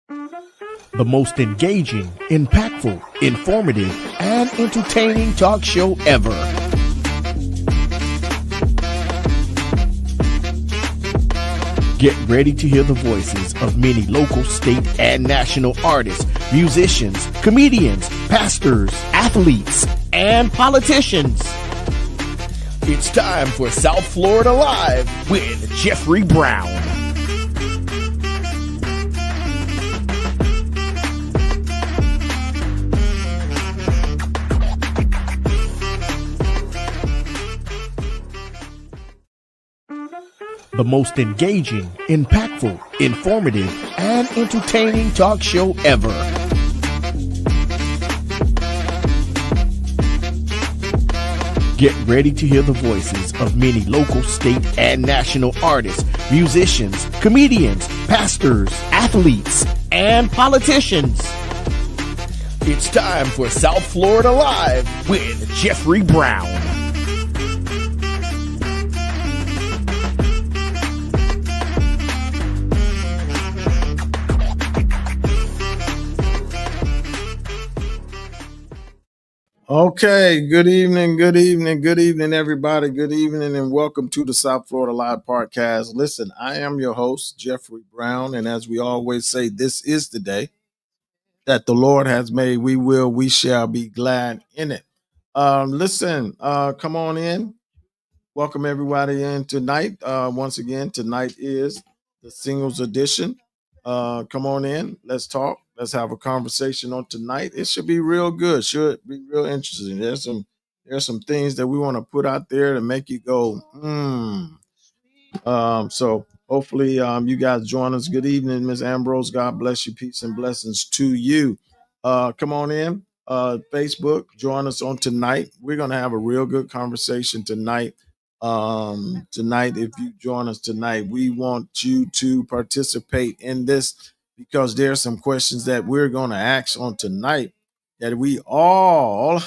The most engaging, impactful, informative, and entertaining talk show ever. Get ready to hear the voices of many local, state, and national artists, musicians, comedians, pastors, athletes, and politicians. It's time for South Florida Live with Jeffrey Brown. The most engaging, impactful, informative, and entertaining talk show ever. Get ready to hear the voices of many local, state, and national artists, musicians, comedians, pastors, athletes, and politicians. It's time for South Florida Live with Jeffrey Brown. Okay, good evening, everybody. Good evening, and welcome to the South Florida Live Podcast. Listen, I am your host, Jeffrey Brown, and as we always say, this is the day that the Lord has made. We shall be glad in it. Listen, come on in. Welcome everybody in tonight. Once again, tonight is the singles edition. Come on in. Let's talk. Let's have a conversation on tonight. It should be real good. Should be real interesting. There's some things that we want to put out there to make you go, So hopefully you guys join us. Good evening, Ms. Ambrose. God bless you. Peace and blessings to you. Come on in. Facebook, join us on tonight. We're gonna have a real good conversation tonight. Tonight, if you join us tonight, we want you to participate in this because there are some questions that we're going to ask on tonight that we all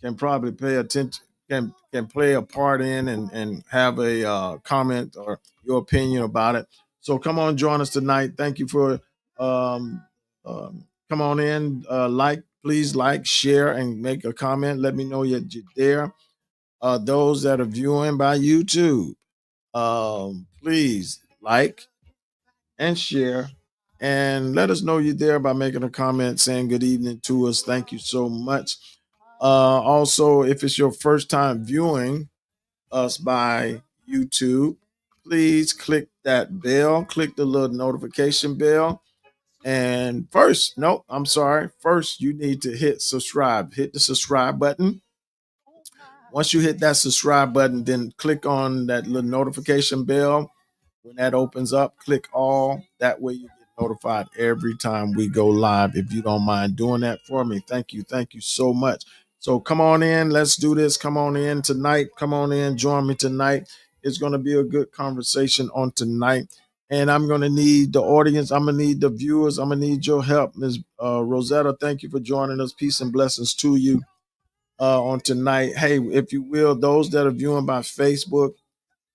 can probably pay attention, can play a part in and have a comment or your opinion about it. So come on, join us tonight. Thank you for come on in, please like, share, and make a comment. Let me know that you're there. Those that are viewing by YouTube, please like and share and let us know you're there by making a comment saying good evening to us. Thank you so much. Also, if it's your first time viewing us by YouTube, please click that bell, click the little notification bell. And first, you need to hit subscribe. Hit the subscribe button. Once you hit that subscribe button, then click on that little notification bell. When that opens up, click all. That way you get notified every time we go live. If you don't mind doing that for me, thank you. Thank you so much. So come on in. Let's do this. Come on in tonight. Come on in. Join me tonight. It's going to be a good conversation on tonight. And I'm going to need the audience. I'm going to need the viewers. I'm going to need your help. Ms. Rosetta, thank you for joining us. Peace and blessings to you. On tonight. Hey, if you will, those that are viewing by Facebook,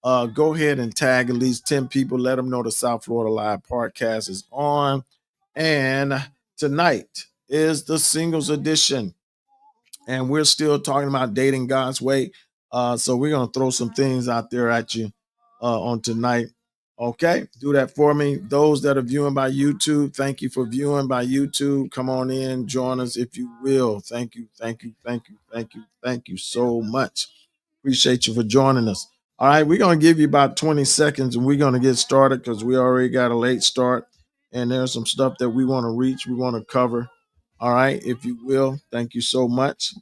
go ahead and tag at least 10 people. Let them know the South Florida Live Podcast is on. And tonight is the singles edition. And we're still talking about dating God's way. So we're going to throw some things out there at you on tonight. Okay, do that for me. Those that are viewing by YouTube, thank you for viewing by YouTube. Come on in, join us if you will. Thank you so much. Appreciate you for joining us. All right, we're going to give you about 20 seconds and we're going to get started because we already got a late start and there's some stuff that we want to reach, we want to cover. All right, if you will, thank you so much.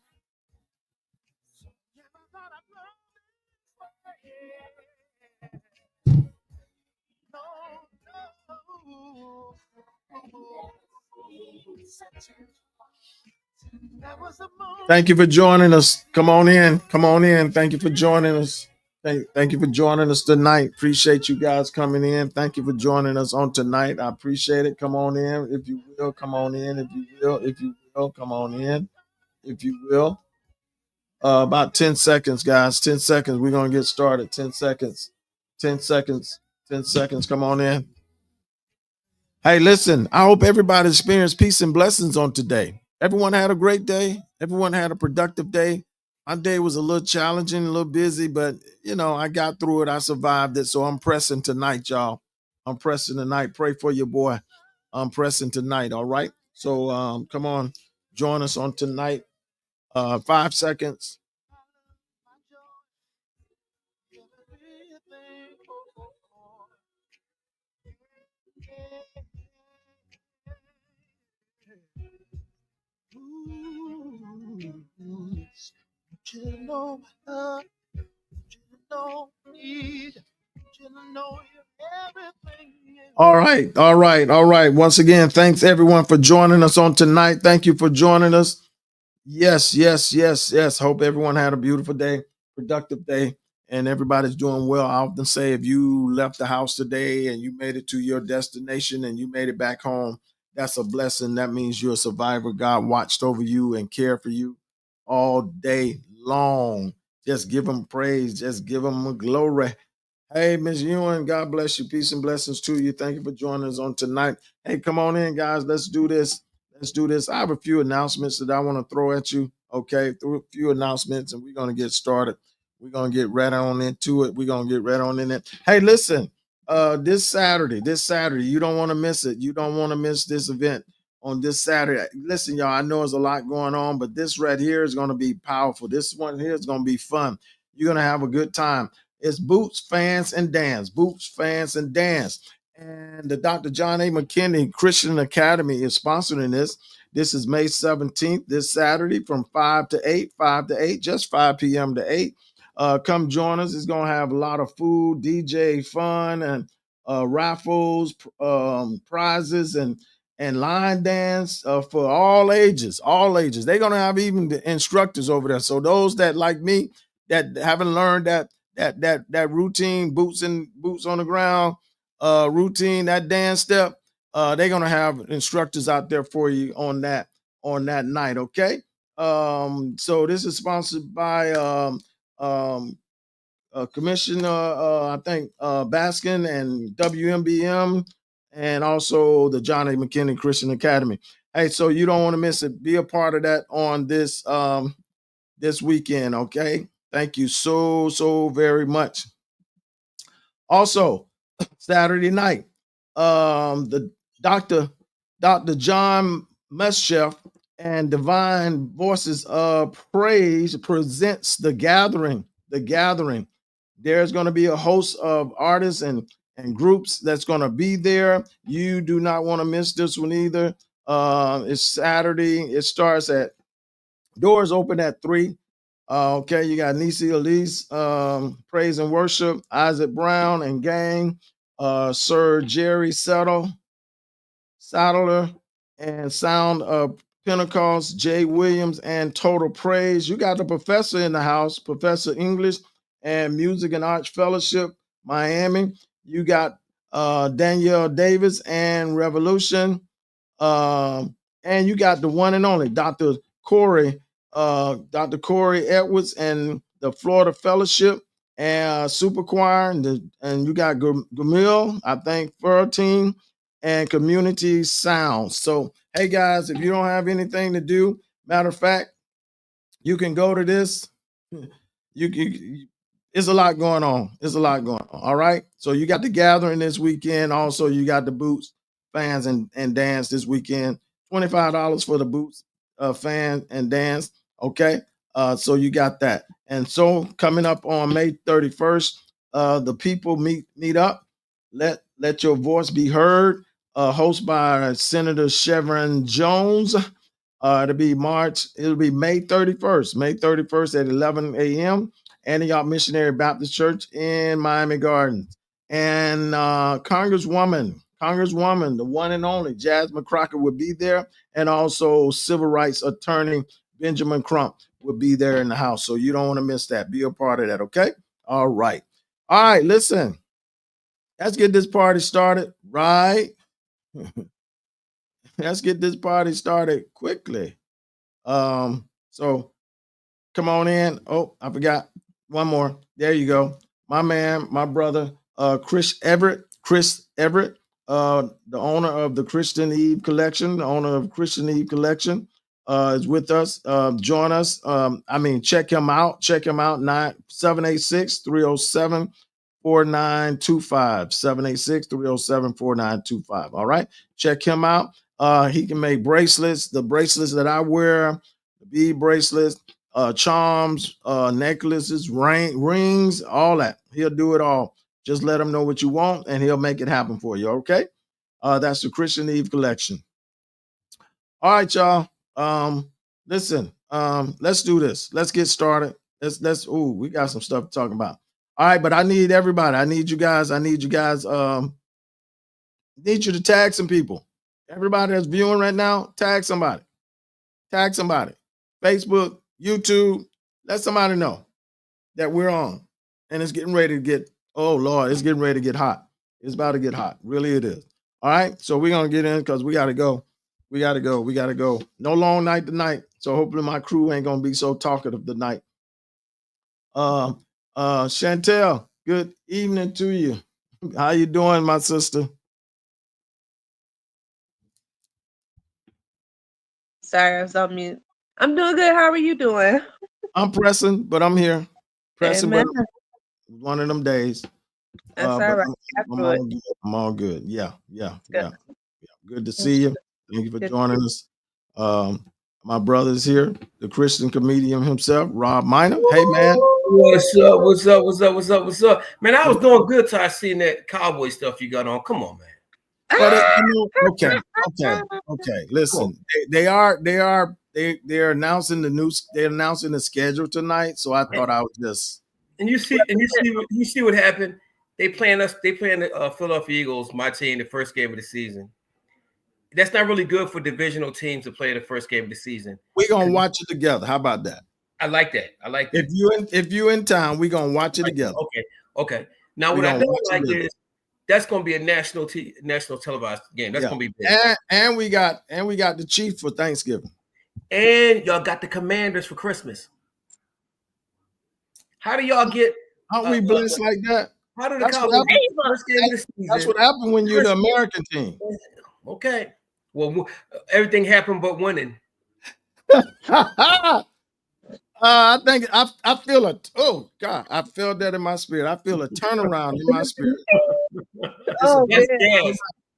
Thank you for joining us. Come on in. Thank you for joining us. Thank you for joining us tonight. Appreciate you guys coming in. Thank you for joining us on tonight. I appreciate it. Come on in. If you will, come on in. If you will, come on in. If you will. About 10 seconds, guys. 10 seconds. We're going to get started. 10 seconds. 10 seconds. 10 seconds. Come on in. Hey, listen, I hope everybody experienced peace and blessings on today. Everyone had a great day. Everyone had a productive day. My day was a little challenging, a little busy, but I got through it. I survived it. So I'm pressing tonight, y'all. I'm pressing tonight. Pray for your boy. I'm pressing tonight. All right. So come on, join us on tonight. 5 seconds. All right, all right, all right. Once again, thanks everyone for joining us on tonight. Thank you for joining us. Yes, yes, yes, yes. Hope everyone had a beautiful day, productive day, and everybody's doing well. I often say if you left the house today and you made it to your destination and you made it back home, that's a blessing. That means you're a survivor. God watched over you and cared for you all day long. Just give him praise. Just give him glory. Hey, Miss Ewan, God bless you. Peace and blessings to you. Thank you for joining us on tonight. Hey, come on in, guys. Let's do this. Let's do this. I have a few announcements that I want to throw at you. Okay, through a few announcements, and we're going to get started. We're going to get right on into it. We're going to get right on in it. Hey, listen, this Saturday, you don't want to miss it. You don't want to miss this event on this Saturday. Listen, y'all, I know there's a lot going on, but this right here is going to be powerful. This one here is going to be fun. You're going to have a good time. It's Boots, Fans, and Dance. Boots, Fans, and Dance. And the Dr. John A. McKinney Christian Academy is sponsoring this. This is May 17th, this Saturday from 5 to 8, 5 to 8, just 5 p.m. to 8. Come join us. It's going to have a lot of food, DJ fun, and raffles, prizes, and line dance for all ages, all ages. They're going to have even the instructors over there. So those that like me, that haven't learned that routine, boots on the ground routine, that dance step, they're gonna have instructors out there for you on that night. Okay. So this is sponsored by um Commissioner I think Baskin and WMBM, and also the John A. McKinney Christian Academy. Hey, so you don't want to miss it. Be a part of that on this weekend. Okay. Thank you so very much. Also, Saturday night, the Dr. John Meschef and Divine Voices of Praise presents the gathering. The gathering. There's going to be a host of artists and groups that's going to be there. You do not want to miss this one either. It's Saturday. It starts at doors open at 3. Okay, you got Nisi Elise, Praise and Worship, Isaac Brown and Gang, Sir Jerry Saddler, and Sound of Pentecost, Jay Williams, and Total Praise. You got the professor in the house, Professor English and Music and Arts Fellowship, Miami. You got Danielle Davis and Revolution. And you got the one and only Dr. Corey Edwards and the Florida Fellowship and Super Choir, and you got Gamil, I think, Team and Community Sound. So, hey guys, if you don't have anything to do, matter of fact, you can go to this. You it's a lot going on. It's a lot going on. All right. So you got the gathering this weekend. Also, you got the Boots Fans and Dance this weekend. $25 for the Boots fan and dance. Okay. So you got that. And so coming up on May 31st, the people meet up. Let your voice be heard. Hosted by Senator Chevron Jones. It'll be May 31st, May 31st at 11 a.m. Antioch Missionary Baptist Church in Miami Gardens. And Congresswoman, the one and only Jasmine Crockett will be there. And also civil rights attorney Benjamin Crump will be there in the house. So you don't want to miss that. Be a part of that, okay? All right. All right, listen. Let's get this party started, right? Let's get this party started quickly. So come on in. Oh, I forgot one more. There you go. My man, my brother, Chris Everett, the owner of the Christian Eve Collection, the owner of Christian Eve Collection, is with us. Join us. Check him out. Check him out. 786-307-4925. 786-307-4925. All right. Check him out. He can make bracelets, the bracelets that I wear, the bead bracelets, charms, necklaces, rings, all that. He'll do it all. Just let him know what you want and he'll make it happen for you. Okay. That's the Christian Eve Collection. All right, y'all. Listen, let's do this. Let's get started. We got some stuff to talk about. All right, but I need everybody. I need you guys. Need you to tag some people. Everybody that's viewing right now, tag somebody. Tag somebody. Facebook, YouTube, let somebody know that we're on. And it's getting ready to get, oh Lord, it's getting ready to get hot. It's about to get hot. Really it is. All right. So we're gonna get in because we gotta go. We gotta go. No long night tonight. So hopefully my crew ain't gonna be so talkative tonight. Chantel, good evening to you. How you doing, my sister? Sorry, I was on mute. I'm doing good. How are you doing? I'm pressing, but I'm here. Pressing, but one of them days. That's all right. I'm all good. Yeah. Good to see you. Thank you for joining us. My brother's here, the Christian comedian himself, Rob Minor. Hey, man. What's up? Man, I was doing good till I seen that cowboy stuff you got on. Come on, man. But okay. Listen, they're announcing they're announcing the schedule tonight. So I thought I would just. And you see what happened. They playing the Philadelphia Eagles, my team, the first game of the season. That's not really good for divisional teams to play the first game of the season. We're gonna watch it together. How about that? I like that. If you in town, we're gonna watch it together. Okay. Now what I don't like is that's gonna be a national televised game. That's gonna be big. And we got the Chiefs for Thanksgiving. And y'all got the Commanders for Christmas. How do y'all get? Aren't we blessed like that? How do the Cowboys first game of the season? That's what happened when you're the American team. Okay. Well, everything happened but winning. I think I feel I feel that in my spirit. I feel a turnaround in my spirit.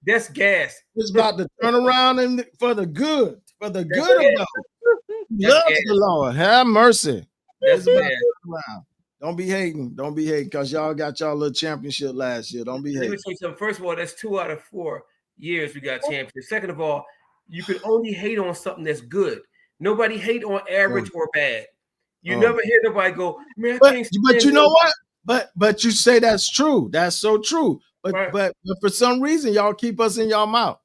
That's gas. It's about to turn around for the good of those. Love the Lord. Have mercy. That's gas. Don't be hating because y'all got y'all little championship last year. Don't be hating. Let me tell you something. First of all, that's 2 out of 4 years we got championships. Second of all, you can only hate on something that's good. Nobody hate on average or bad. You never hear nobody go, man. But you know what? But you say that's true. That's so true. But for some reason, y'all keep us in y'all mouth.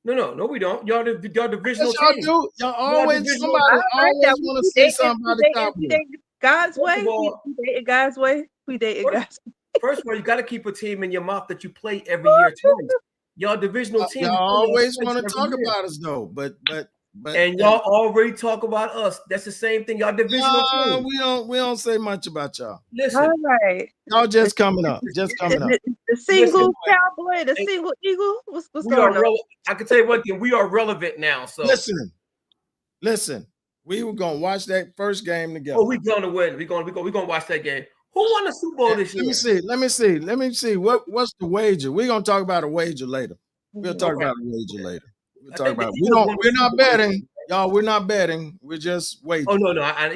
No, we don't. Y'all divisional yes, y'all team. Do. Y'all always somebody always want to say something about the Cowboys. God's way. We date God's way. We date God's way. First of all, you got to keep a team in your mouth that you play every year twice. Y'all divisional team. Y'all always want to talk about us though, but and y'all already talk about us. That's the same thing. Y'all divisional team. We don't say much about y'all. Listen, all right. Y'all just coming up. The single cowboy, the single eagle. What's going on? I can tell you one thing. We are relevant now. So listen. We were gonna watch that first game together. Oh, we're gonna win. We're gonna watch that game. Who won the Super Bowl this year? Let me see. What's the wager? We're gonna talk about a wager later. We'll talk about a wager later. We're not betting, y'all. We're not betting. We're just waiting. Oh no. I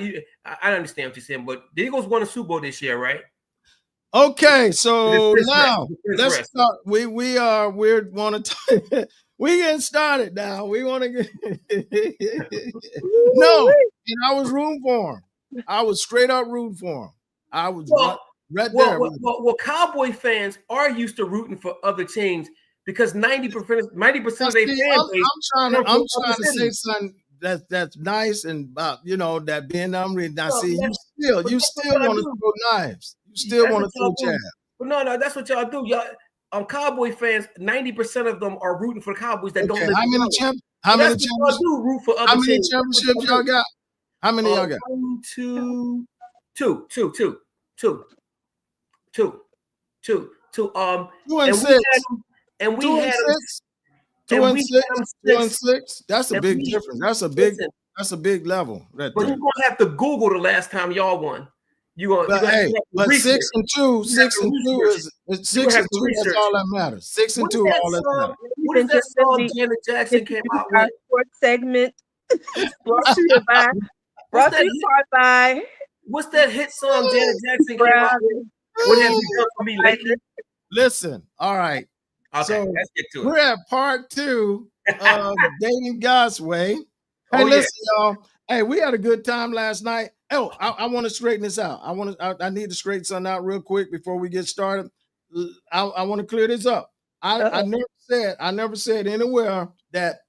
understand what you're saying, but the Eagles won a Super Bowl this year, right? Okay, so now let's start. We want to. We getting started now. We want to get no, and I was rooting for him. I was straight up rooting for him. I was right there. Well, Cowboy fans are used to rooting for other teams because 90% of their fans. I'm trying to say something that's nice and about that being unreal. Now, see, you still want to throw knives. You still want to throw jabs. But no, that's what y'all do. Y'all. Cowboy fans, 90% of them are rooting for the Cowboys that don't. How many championships y'all got? How many y'all got? Two. You And six. and we 2 and had 6. 2 and and we 6. had them 2 and six. 6. That's a And big we- difference. That's a big level right But there. you're gonna have to Google the last time y'all won. You're But gonna hey, have to but research. 6 and 2, 6 and 2 is You're 6 gonna and have to 2. That's research. all that matters. 6 and What is 2, that all that song? matters. What is that song Janet Jackson came out Our with? sports segment brought to you by What's that? by What's that hit song Janet Jackson came out with? What have you done for me lately? Listen, all right. Okay, So let's get to it. we're at part 2 of Dating God's Way. Hey, Oh, listen, y'all. Hey, we had a good time last night. Oh, I want to straighten this out. I need to straighten something out real quick before we get started. I want to clear this up. I never said anywhere that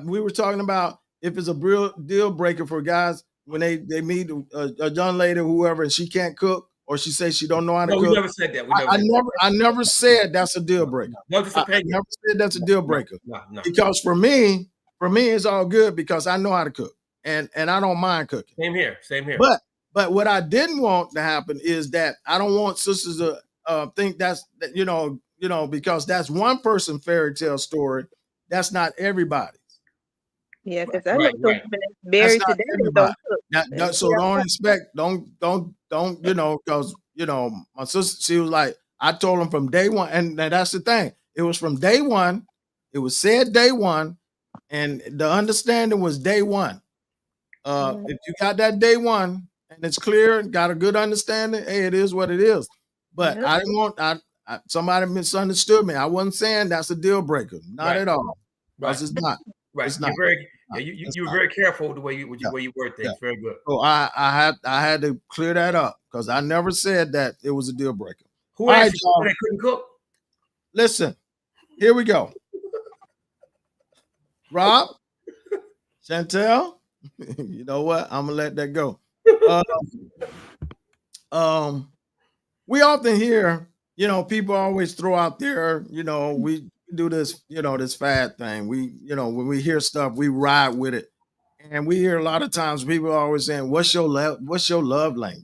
we were talking about if it's a real deal breaker for guys when they meet a young lady or whoever and she can't cook or she says she don't know how to No, cook. we never said that. I never said that's a deal breaker. No, just I never said that's a deal breaker. No. Because for me, it's all good because I know how to cook and I don't mind cooking. Same here. But what I didn't want to happen is that I don't want sisters to think that's because that's one person fairy tale story. That's not everybody. Yeah, because I know Right. some women that's married That's not today that everybody. don't cook. So don't expect, don't, because my sister, she was like, I told them from day one, and that's the thing. It was from day one. It was said day one, and the understanding was day one. If you got that day one and it's clear, got a good understanding, hey, it is what it is. But I didn't want somebody misunderstood me. I wasn't saying that's a deal breaker, not at all. Because it's not. Right. It's not. You were very careful the way you word things. Very good. So I had to clear that up because I never said that it was a deal breaker. Who asked you that couldn't cook? Listen, here we go. Rob, Chantel, you know what? I'm gonna let that go. We often hear, people always throw out there, we do this, this fad thing. We, when we hear stuff, we ride with it. And we hear a lot of times people are always saying, what's your love language?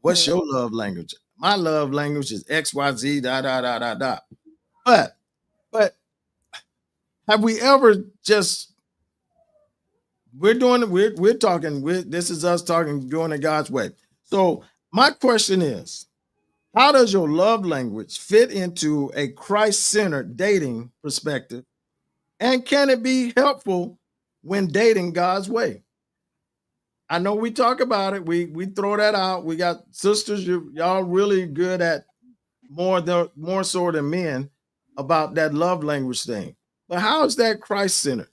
What's your love language? My love language is XYZ, da. But have we ever just, we're talking, this is us talking, doing it God's way. So my question is, how does your love language fit into a Christ-centered dating perspective? And can it be helpful when dating God's way? I know we talk about it. We throw that out. We got sisters, y'all really good at more so than men about that love language thing. But how is that Christ-centered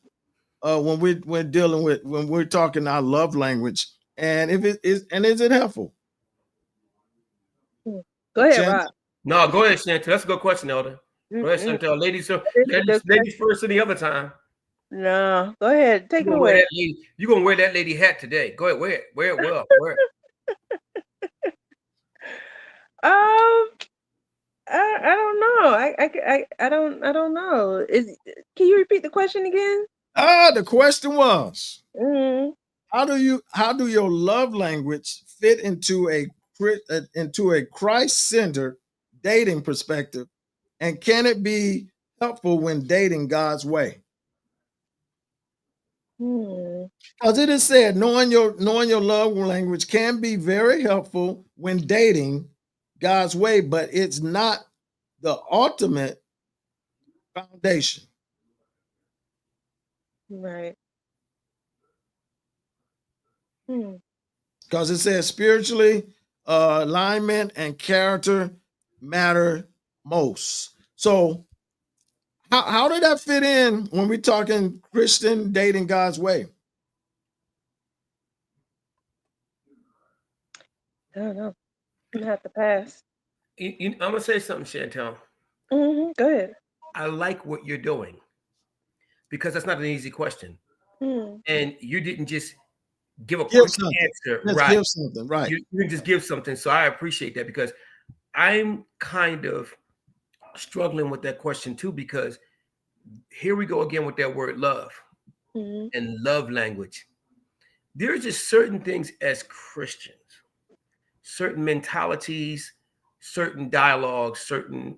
when we're talking our love language? And if it is, and is it helpful? Go ahead, Rob. No, go ahead, Chantel. That's a good question, Elder. Go ahead, Chantel. Ladies first any other time. No, go ahead. Take it away. You're gonna wear that lady hat today. Go ahead, wear it well. Wear it. I don't know. I don't know. Can you repeat the question again? The question was, how do your love language fit into a Christ-centered dating perspective, and can it be helpful when dating God's way? Because it is said, knowing your love language can be very helpful when dating God's way, but it's not the ultimate foundation. Right. Because it says spiritually, alignment and character matter most. So how did that fit in when we're talking Christian dating God's way? I don't know. I'm gonna have to pass. I'm gonna say something, Chantel. Go ahead. I like what you're doing because that's not an easy question, and you didn't just give a quick answer. Give something, right? You didn't just give something, so I appreciate that because I'm kind of struggling with that question too, because here we go again with that word love and love language. There's just certain things as Christians, certain mentalities, certain dialogues, certain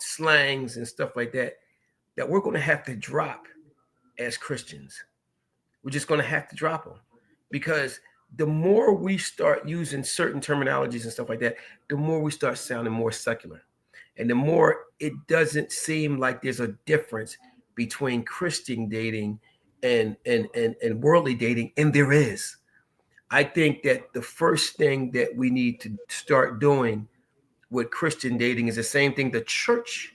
slangs and stuff like that we're going to have to drop as Christians. We're just going to have to drop them, because the more we start using certain terminologies and stuff like that, the more we start sounding more secular, and the more it doesn't seem like there's a difference between Christian dating and worldly dating, and there is. I think that the first thing that we need to start doing with Christian dating is the same thing the church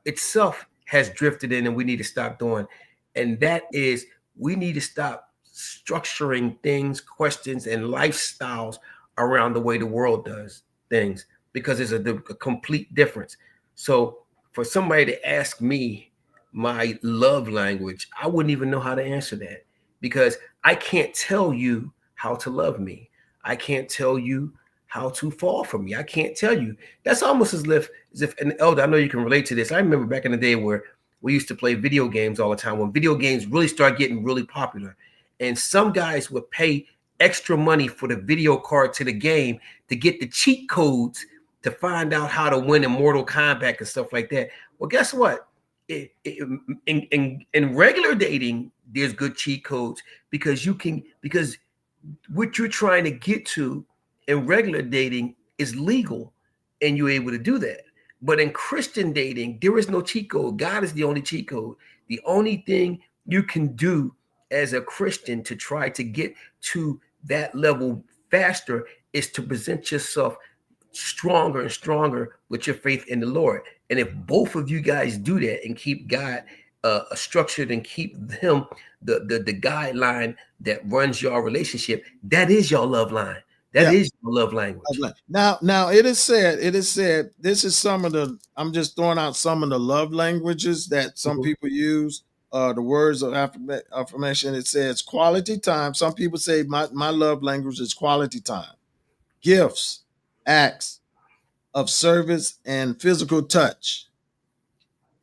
itself has drifted in, and we need to stop doing. And that is, we need to stop structuring things, questions, and lifestyles around the way the world does things, because there's a complete difference. So for somebody to ask me my love language, I wouldn't even know how to answer that, because I can't tell you how to love me. I can't tell you how to fall for me. I can't tell you. That's almost as if an elder, I know you can relate to this. I remember back in the day where we used to play video games all the time, when video games really started getting really popular. And some guys would pay extra money for the video card to the game to get the cheat codes to find out how to win in Mortal Kombat and stuff like that. Well, guess what? In regular dating, there's good cheat codes, because what you're trying to get to in regular dating is legal, and you're able to do that. But in Christian dating, there is no cheat code. God is the only cheat code. The only thing you can do as a Christian to try to get to that level faster is to present yourself stronger and stronger with your faith in the Lord. And if both of you guys do that and keep God structured and keep him the guideline that runs your relationship, that is your love line. That is your love language. Now it is said, this is some of the, I'm just throwing out some of the love languages that some people use. The words of affirmation, it says quality time. Some people say my love language is quality time, gifts, acts of service, and physical touch.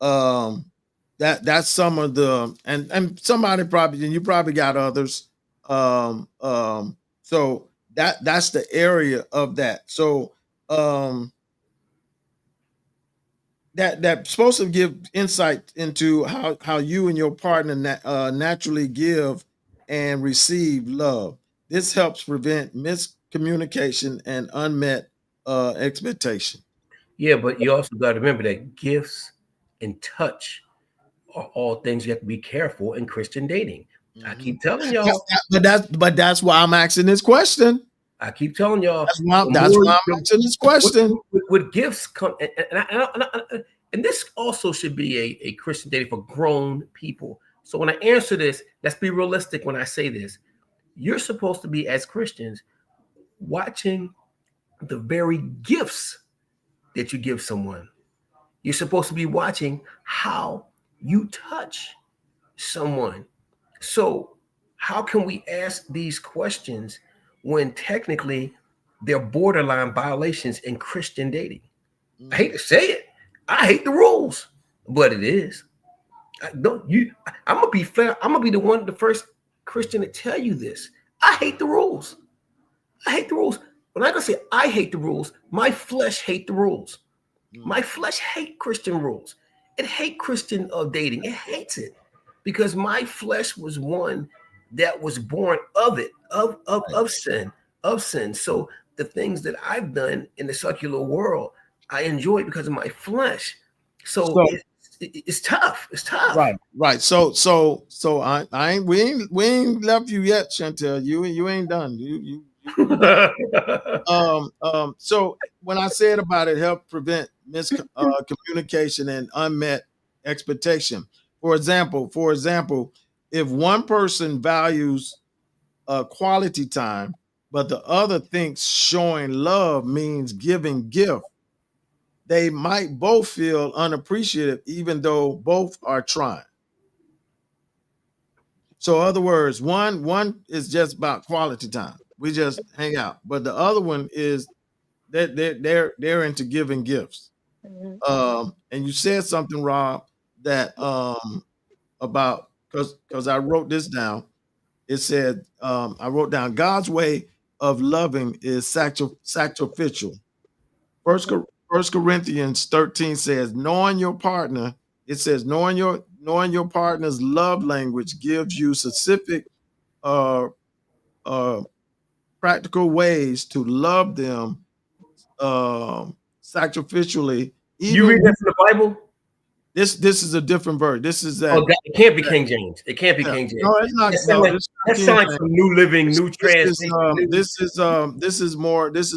That's some of the, and somebody probably, and you probably got others. So that's the area of that. So that's supposed to give insight into how you and your partner naturally give and receive love. This helps prevent miscommunication and unmet expectation. Yeah, but you also got to remember that gifts and touch are all things you have to be careful in Christian dating. I keep telling y'all. But that's why I'm asking this question. I keep telling y'all. That's why I'm asking this question. With gifts come, and this also should be a Christian dating for grown people. So when I answer this, let's be realistic when I say this. You're supposed to be, as Christians, watching the very gifts that you give someone. You're supposed to be watching how you touch someone. So how can we ask these questions when technically they're borderline violations in Christian dating? I hate to say it. I hate the rules, but it is. I'm gonna be fair. I'm gonna be the first Christian to tell you this. I hate the rules. I hate the rules. When I gonna say I hate the rules, my flesh hate the rules. My flesh hate Christian rules. It hate Christian dating. It hates it because my flesh was one that was born of it, of sin. So the things that I've done in the secular world, I enjoy because of my flesh. So it's tough. It's tough. Right. So we ain't left you yet, Chantel. You ain't done. You So when I said about it, help prevent miscommunication and unmet expectation. For example, if one person values quality time, but the other thinks showing love means giving gift, they might both feel unappreciative, even though both are trying. So, in other words, one is just about quality time. We just hang out, but the other one is that they're into giving gifts. And you said something, Rob, that about because I wrote this down. It said I wrote down God's way of loving is sacrificial. 1 Corinthians 13 says, knowing your partner, it says, knowing your partner's love language gives you specific practical ways to love them sacrificially. You read that from the Bible? This is a different verse. This is that. Oh, it can't be King James. It can't be King James. No, it's not. That sounds like some New Living, New Translation. This is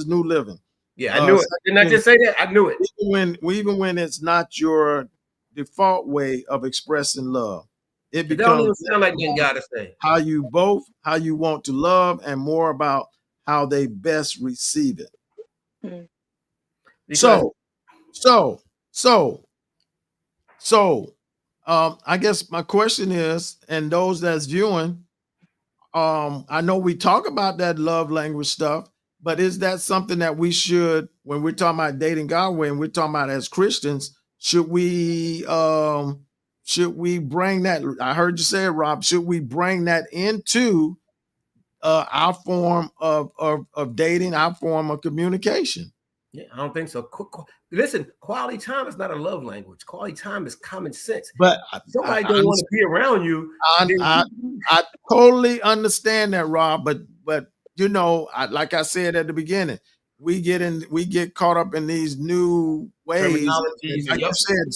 New Living. Yeah, I knew it. Didn't I just say that? I knew it. Even when it's not your default way of expressing love, it becomes. Don't even sound like what God is saying. How you want to love, and more about how they best receive it. So, I guess my question is, and those that's viewing, I know we talk about that love language stuff, but is that something that we should, when we're talking about dating God way, and we're talking about as Christians, should we bring that? I heard you say it, Rob. Should we bring that into our form of dating, our form of communication? Yeah, I don't think so. Listen, quality time is not a love language. Quality time is common sense. But somebody don't want to be around you. I totally understand that, Rob. But you know, like I said at the beginning, we get caught up in these new ways, like you said,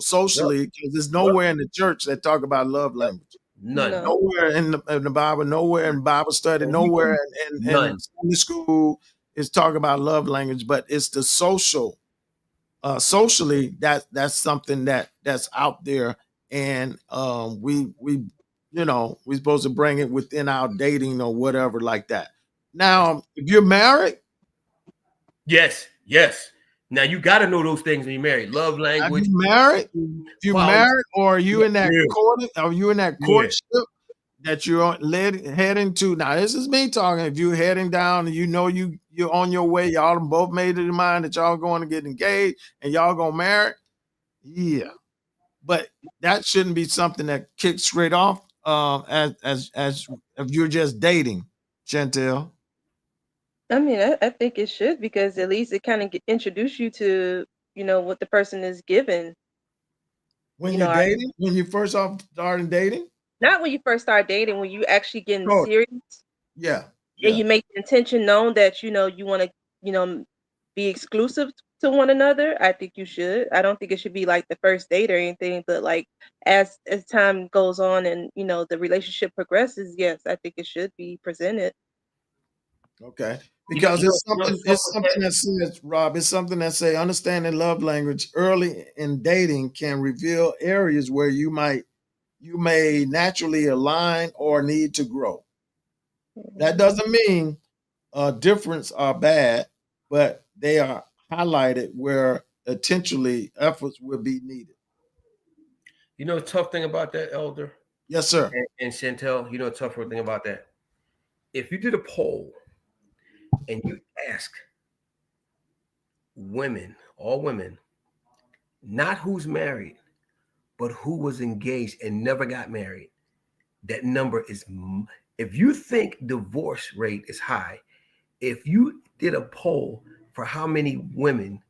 socially, because there's nowhere in the church that talk about love language. None. Nowhere in the Bible, nowhere in Bible study, nowhere in Sunday school is talking about love language. But it's the socially that's something that's out there, and we're supposed to bring it within our dating or whatever like that. Now, if you're married, yes. Now you got to know those things when you're married. Love language. If you're married, or are you in that courtship that you're heading to? Now, this is me talking. If you're heading down and you know you're on your way, y'all both made it in mind that y'all going to get engaged and y'all gonna marry. Yeah, but that shouldn't be something that kicks straight off as if you're just dating, Chantel. I mean, I think it should, because at least it kind of introduce you to, what the person is given. When you're dating, when you first started dating? Not when you first start dating, when you actually getting serious. Yeah. And you make the intention known that, you want to, be exclusive to one another. I think you should. I don't think it should be like the first date or anything, but like as time goes on and, the relationship progresses, yes, I think it should be presented. Okay. Because it's something that says, Rob, it's something that say understanding love language early in dating can reveal areas where you may naturally align or need to grow. That doesn't mean difference are bad, but they are highlighted where intentionally efforts will be needed. You know, tough thing about that, Elder? Yes, sir. And Chantel, tough thing about that. If you did a poll and you ask all women, not who's married, but who was engaged and never got married, that number is, if you think divorce rate is high, if you did a poll for how many women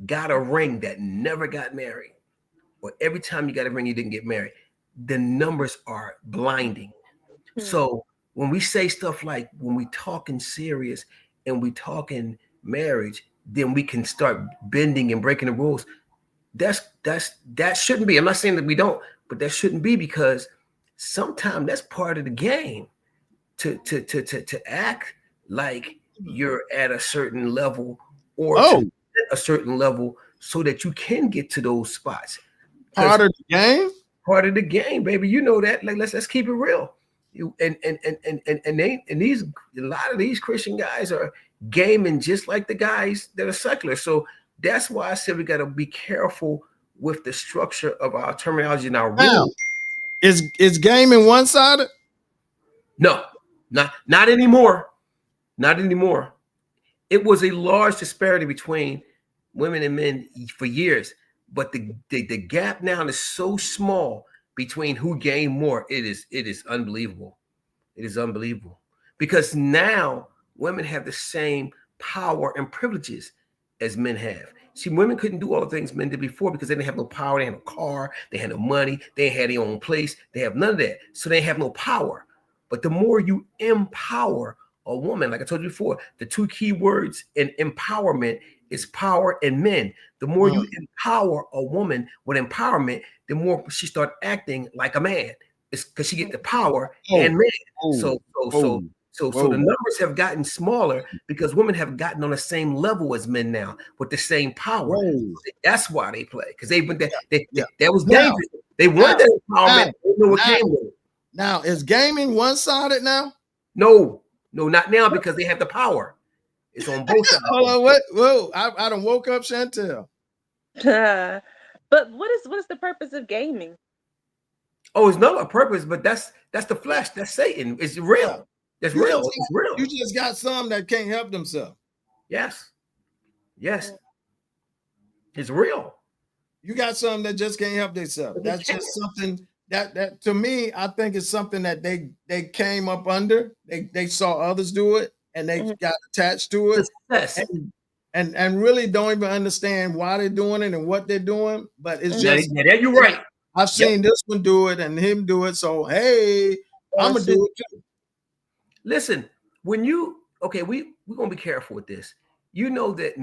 got a ring that never got married, or every time you got a ring you didn't get married, the numbers are blinding. So when we say stuff like, when we talking serious and we talking marriage, then we can start bending and breaking the rules. That shouldn't be. I'm not saying that we don't, but that shouldn't be, because sometimes that's part of the game to act like you're at a certain level or a certain level so that you can get to those spots. Part of the game? Part of the game, baby. You know that. Like, let's keep it real. And these, a lot of these Christian guys are gaming just like the guys that are secular. So that's why I said we got to be careful with the structure of our terminology and our rules. Is gaming one-sided? No, not anymore. Not anymore. It was a large disparity between women and men for years, but the gap now is so small between who gained more. It is unbelievable. It is unbelievable, because now women have the same power and privileges as men have. See, women couldn't do all the things men did before because they didn't have no power. They had no car. They had no money. They had their own place. They have none of that. So they have no power. But the more you empower a woman, like I told you before, the two key words in empowerment is power and men. The more you empower a woman with empowerment, the more she start acting like a man. It's because she get the power and men. So the numbers have gotten smaller because women have gotten on the same level as men now with the same power. That's why they play, because that was dangerous. They wanted that empowerment. They know what came with it. Now, is gaming one-sided now? No, not now, because they have the power. It's on both sides. Hold on, what? Whoa! I done woke up Chantel. But what is the purpose of gaming? Oh, it's not a purpose, but that's the flesh. That's Satan. It's real. It's real. It's real. You just got some that can't help themselves. Yes. It's real. You got some that just can't help themselves. That's just something that to me, I think it's something that they came up under. They saw others do it and they got attached to it. And really don't even understand why they're doing it and what they're doing. But it's just you're right. I've seen this one do it and him do it. So hey, I'm gonna do it too. Listen, when we're gonna be careful with this. You know that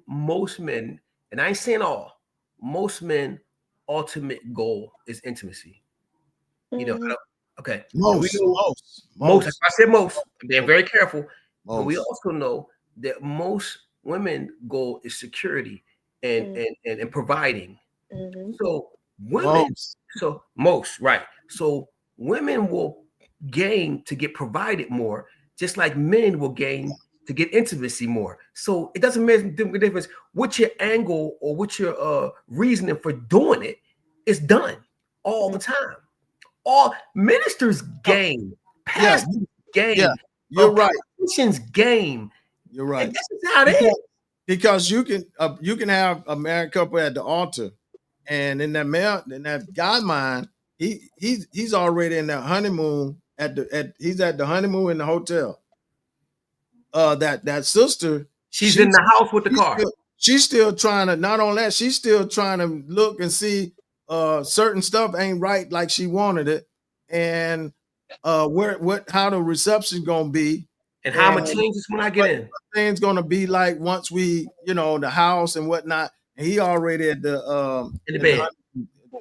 most men, and I ain't saying all, most men ultimate goal is intimacy. You know, okay. Most. I said most. I'm being very careful. But we also know that most women goal is security and providing. So women, So women will gain to get provided more, just like men will gain to get intimacy more. So it doesn't make a difference what your angle or what your reasoning for doing it is done all the time. All ministers gain, pastors gain. Yeah, you're right. Politicians gain. You're right. And this is how it is. Because you can have a married couple at the altar, and in that guy mind, he's already in that honeymoon he's at the honeymoon in the hotel. That sister, she's in the house with the car. She's still trying to, not only that, she's still trying to look and see certain stuff ain't right like she wanted it, and how the reception gonna be, and how much changes when I get in. Things gonna be like once we, the house and whatnot. And he already at the in the bed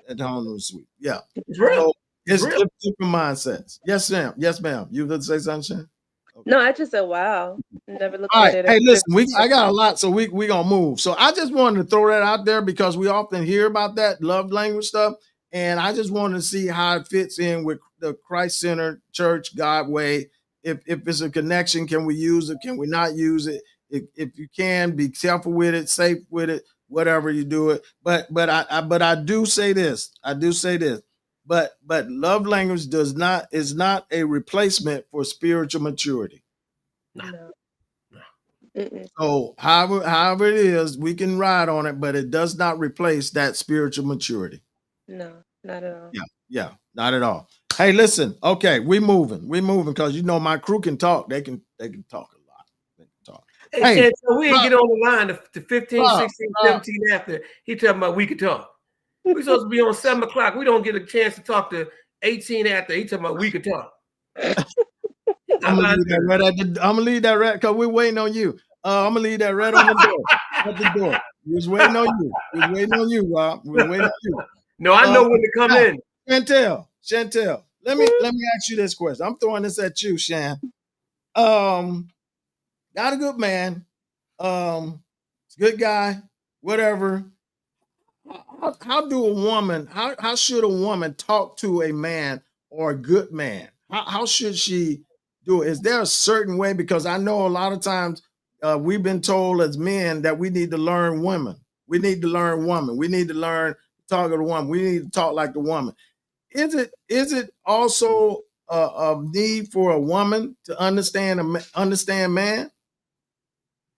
at the honeymoon suite. Yeah, it's real. It's different mindsets. Yes, ma'am. Yes, ma'am. You would say something, Shan? Okay. No, I just said wow. Never looked at it. Hey, listen, I got a lot, so we gonna move. So I just wanted to throw that out there because we often hear about that love language stuff, and I just wanted to see how it fits in with the Christ-centered church God way. If it's a connection, can we use it? Can we not use it? If you can, be careful with it, safe with it, whatever you do it. But I do say this. But love language is not a replacement for spiritual maturity. No. So however it is, we can ride on it, but it does not replace that spiritual maturity. No, not at all. Yeah, not at all. Hey, listen. Okay, we moving because my crew can talk. They can talk a lot. They can talk. Hey, so we didn't get on the line to 15, 16, 17 after. He talking about we could talk. We're supposed to be on 7 o'clock. We don't get a chance to talk to 18 after. He talking about we could talk. I'm gonna leave that right because we're waiting on you. I'm gonna leave that right on the door. At the door. We was waiting on you. Rob. We was waiting on you. No, I know when to come in. Chantel. Let me ask you this question. I'm throwing this at you, Shan. Got a good man. Good guy. Whatever. How should a woman talk to a man or a good man? How should she do it? Is there a certain way? Because I know a lot of times we've been told as men that we need to learn women. We need to learn woman. We need to learn to talk to the woman. We need to talk like the woman. Is it also a need for a woman to understand man?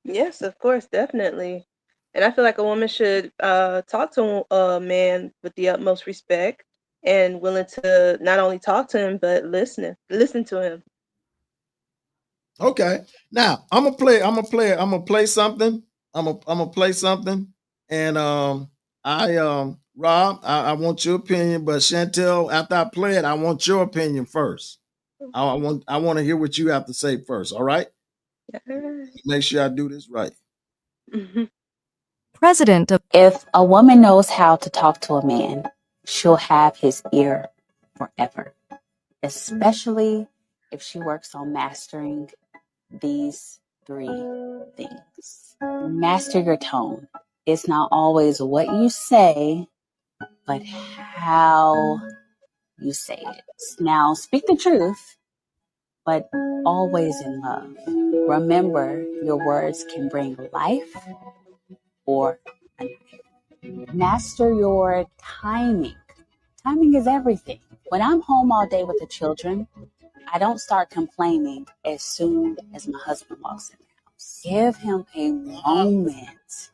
Yes, of course, definitely. And I feel like a woman should talk to a man with the utmost respect and willing to not only talk to him but listen to him. Okay. Now I'm gonna play something. I'm gonna play something. And Rob, I want your opinion, but Chantel, after I play it, I want your opinion first. I want to hear what you have to say first. All right? Make sure I do this right. President of If a woman knows how to talk to a man, she'll have his ear forever, especially if she works on mastering these 3 things. Master your tone. It's not always what you say, but how you say it. Now, speak the truth, but always in love. Remember, your words can bring life or a knife. Master your timing. Timing is everything. When I'm home all day with the children, I don't start complaining as soon as my husband walks in the house. Give him a moment.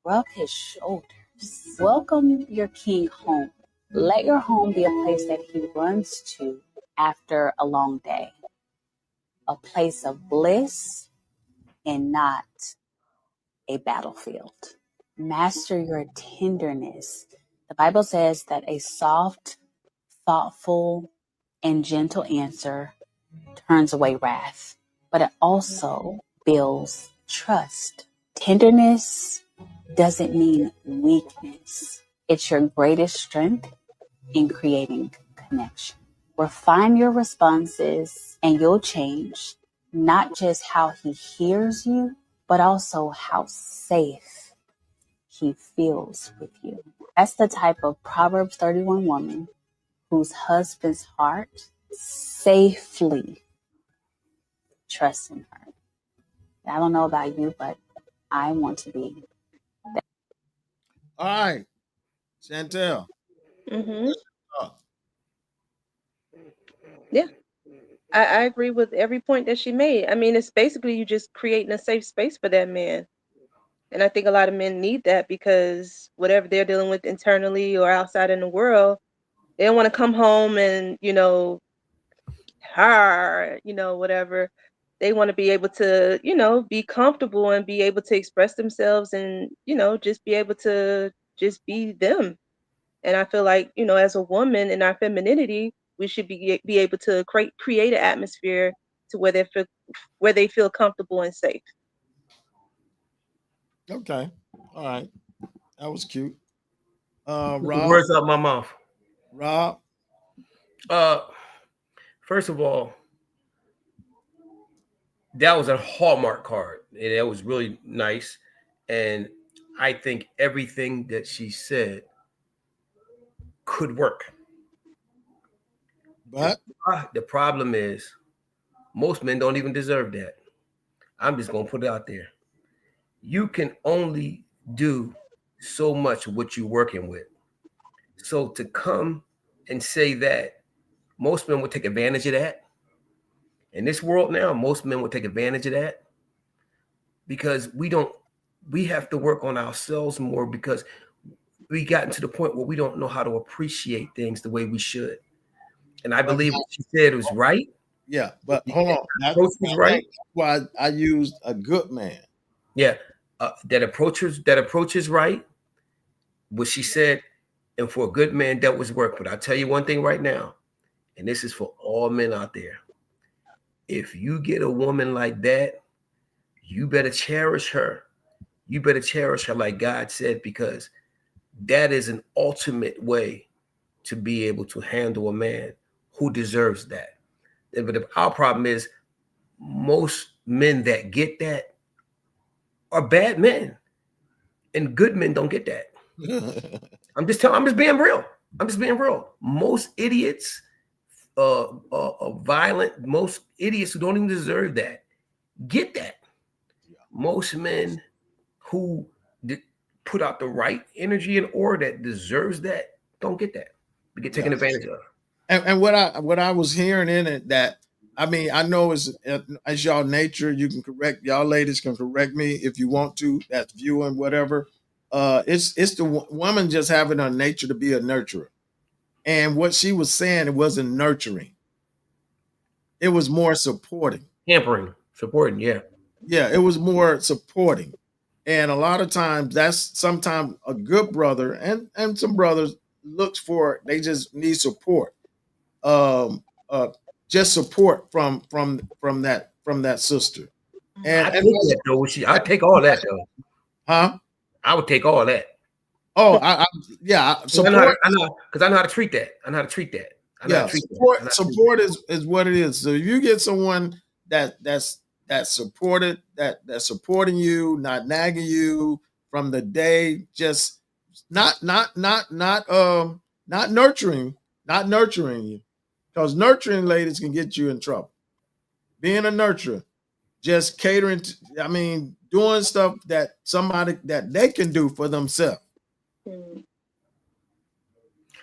Rub his shoulders. Welcome your king home. Let your home be a place that he runs to after a long day. A place of bliss and not a battlefield. Master your tenderness. The Bible says that a soft, thoughtful, and gentle answer turns away wrath, but it also builds trust. Tenderness doesn't mean weakness. It's your greatest strength in creating connection. Refine your responses and you'll change not just how he hears you, but also how safe he feels with you. That's the type of Proverbs 31 woman whose husband's heart safely trusts in her. I don't know about you, but I want to be that. All right, Chantel. Yeah, I agree with every point that she made. I mean, it's basically you just creating a safe space for that man. And I think a lot of men need that because whatever they're dealing with internally or outside in the world, they don't want to come home and, whatever. They want to be able to, be comfortable and be able to express themselves and, just be able to just be them. And I feel like, as a woman in our femininity, we should be able to create an atmosphere to where they feel comfortable and safe. Okay. All right. That was cute. Rob. The words out my mouth. Rob. First of all, that was a Hallmark card. And it was really nice. And I think everything that she said could work. But the problem is most men don't even deserve that. I'm just going to put it out there. You can only do so much what you're working with. So to come and say that, most men would take advantage of that. In this world now, most men would take advantage of that because we have to work on ourselves more because we gotten to the point where we don't know how to appreciate things the way we should. And I believe what she said was right. Yeah, but hold on. That's right. That's why I used a good man. Yeah, that approach is right. What she said, and for a good man, that was work. But I'll tell you one thing right now, and this is for all men out there. If you get a woman like that, you better cherish her. You better cherish her like God said, because that is an ultimate way to be able to handle a man who deserves that. But our problem is most men that get that are bad men, and good men don't get that. I'm just being real. Most idiots, violent, most idiots who don't even deserve that get that. Most men who put out the right energy and aura that deserves that don't get that. We get taken advantage of. And what I was hearing in it, that I mean, I know it's y'all nature. You can correct, y'all ladies can correct me if you want to. That's viewing, whatever. It's the woman just having a nature to be a nurturer. And what she was saying, it wasn't nurturing. It was more supporting. Supporting, yeah. Yeah, it was more supporting. And a lot of times that's sometimes a good brother and some brothers looks for, they just need support. Just support from that sister. I take that though. I take all that though. Huh? I would take all that. Oh, support. I know how to treat that. I know how to treat that. Support is what it is. So if you get someone that's supported, that's supporting you, not nagging you from the day, just not nurturing you, because nurturing ladies can get you in trouble. Being a nurturer, just catering to, doing stuff that somebody that they can do for themselves.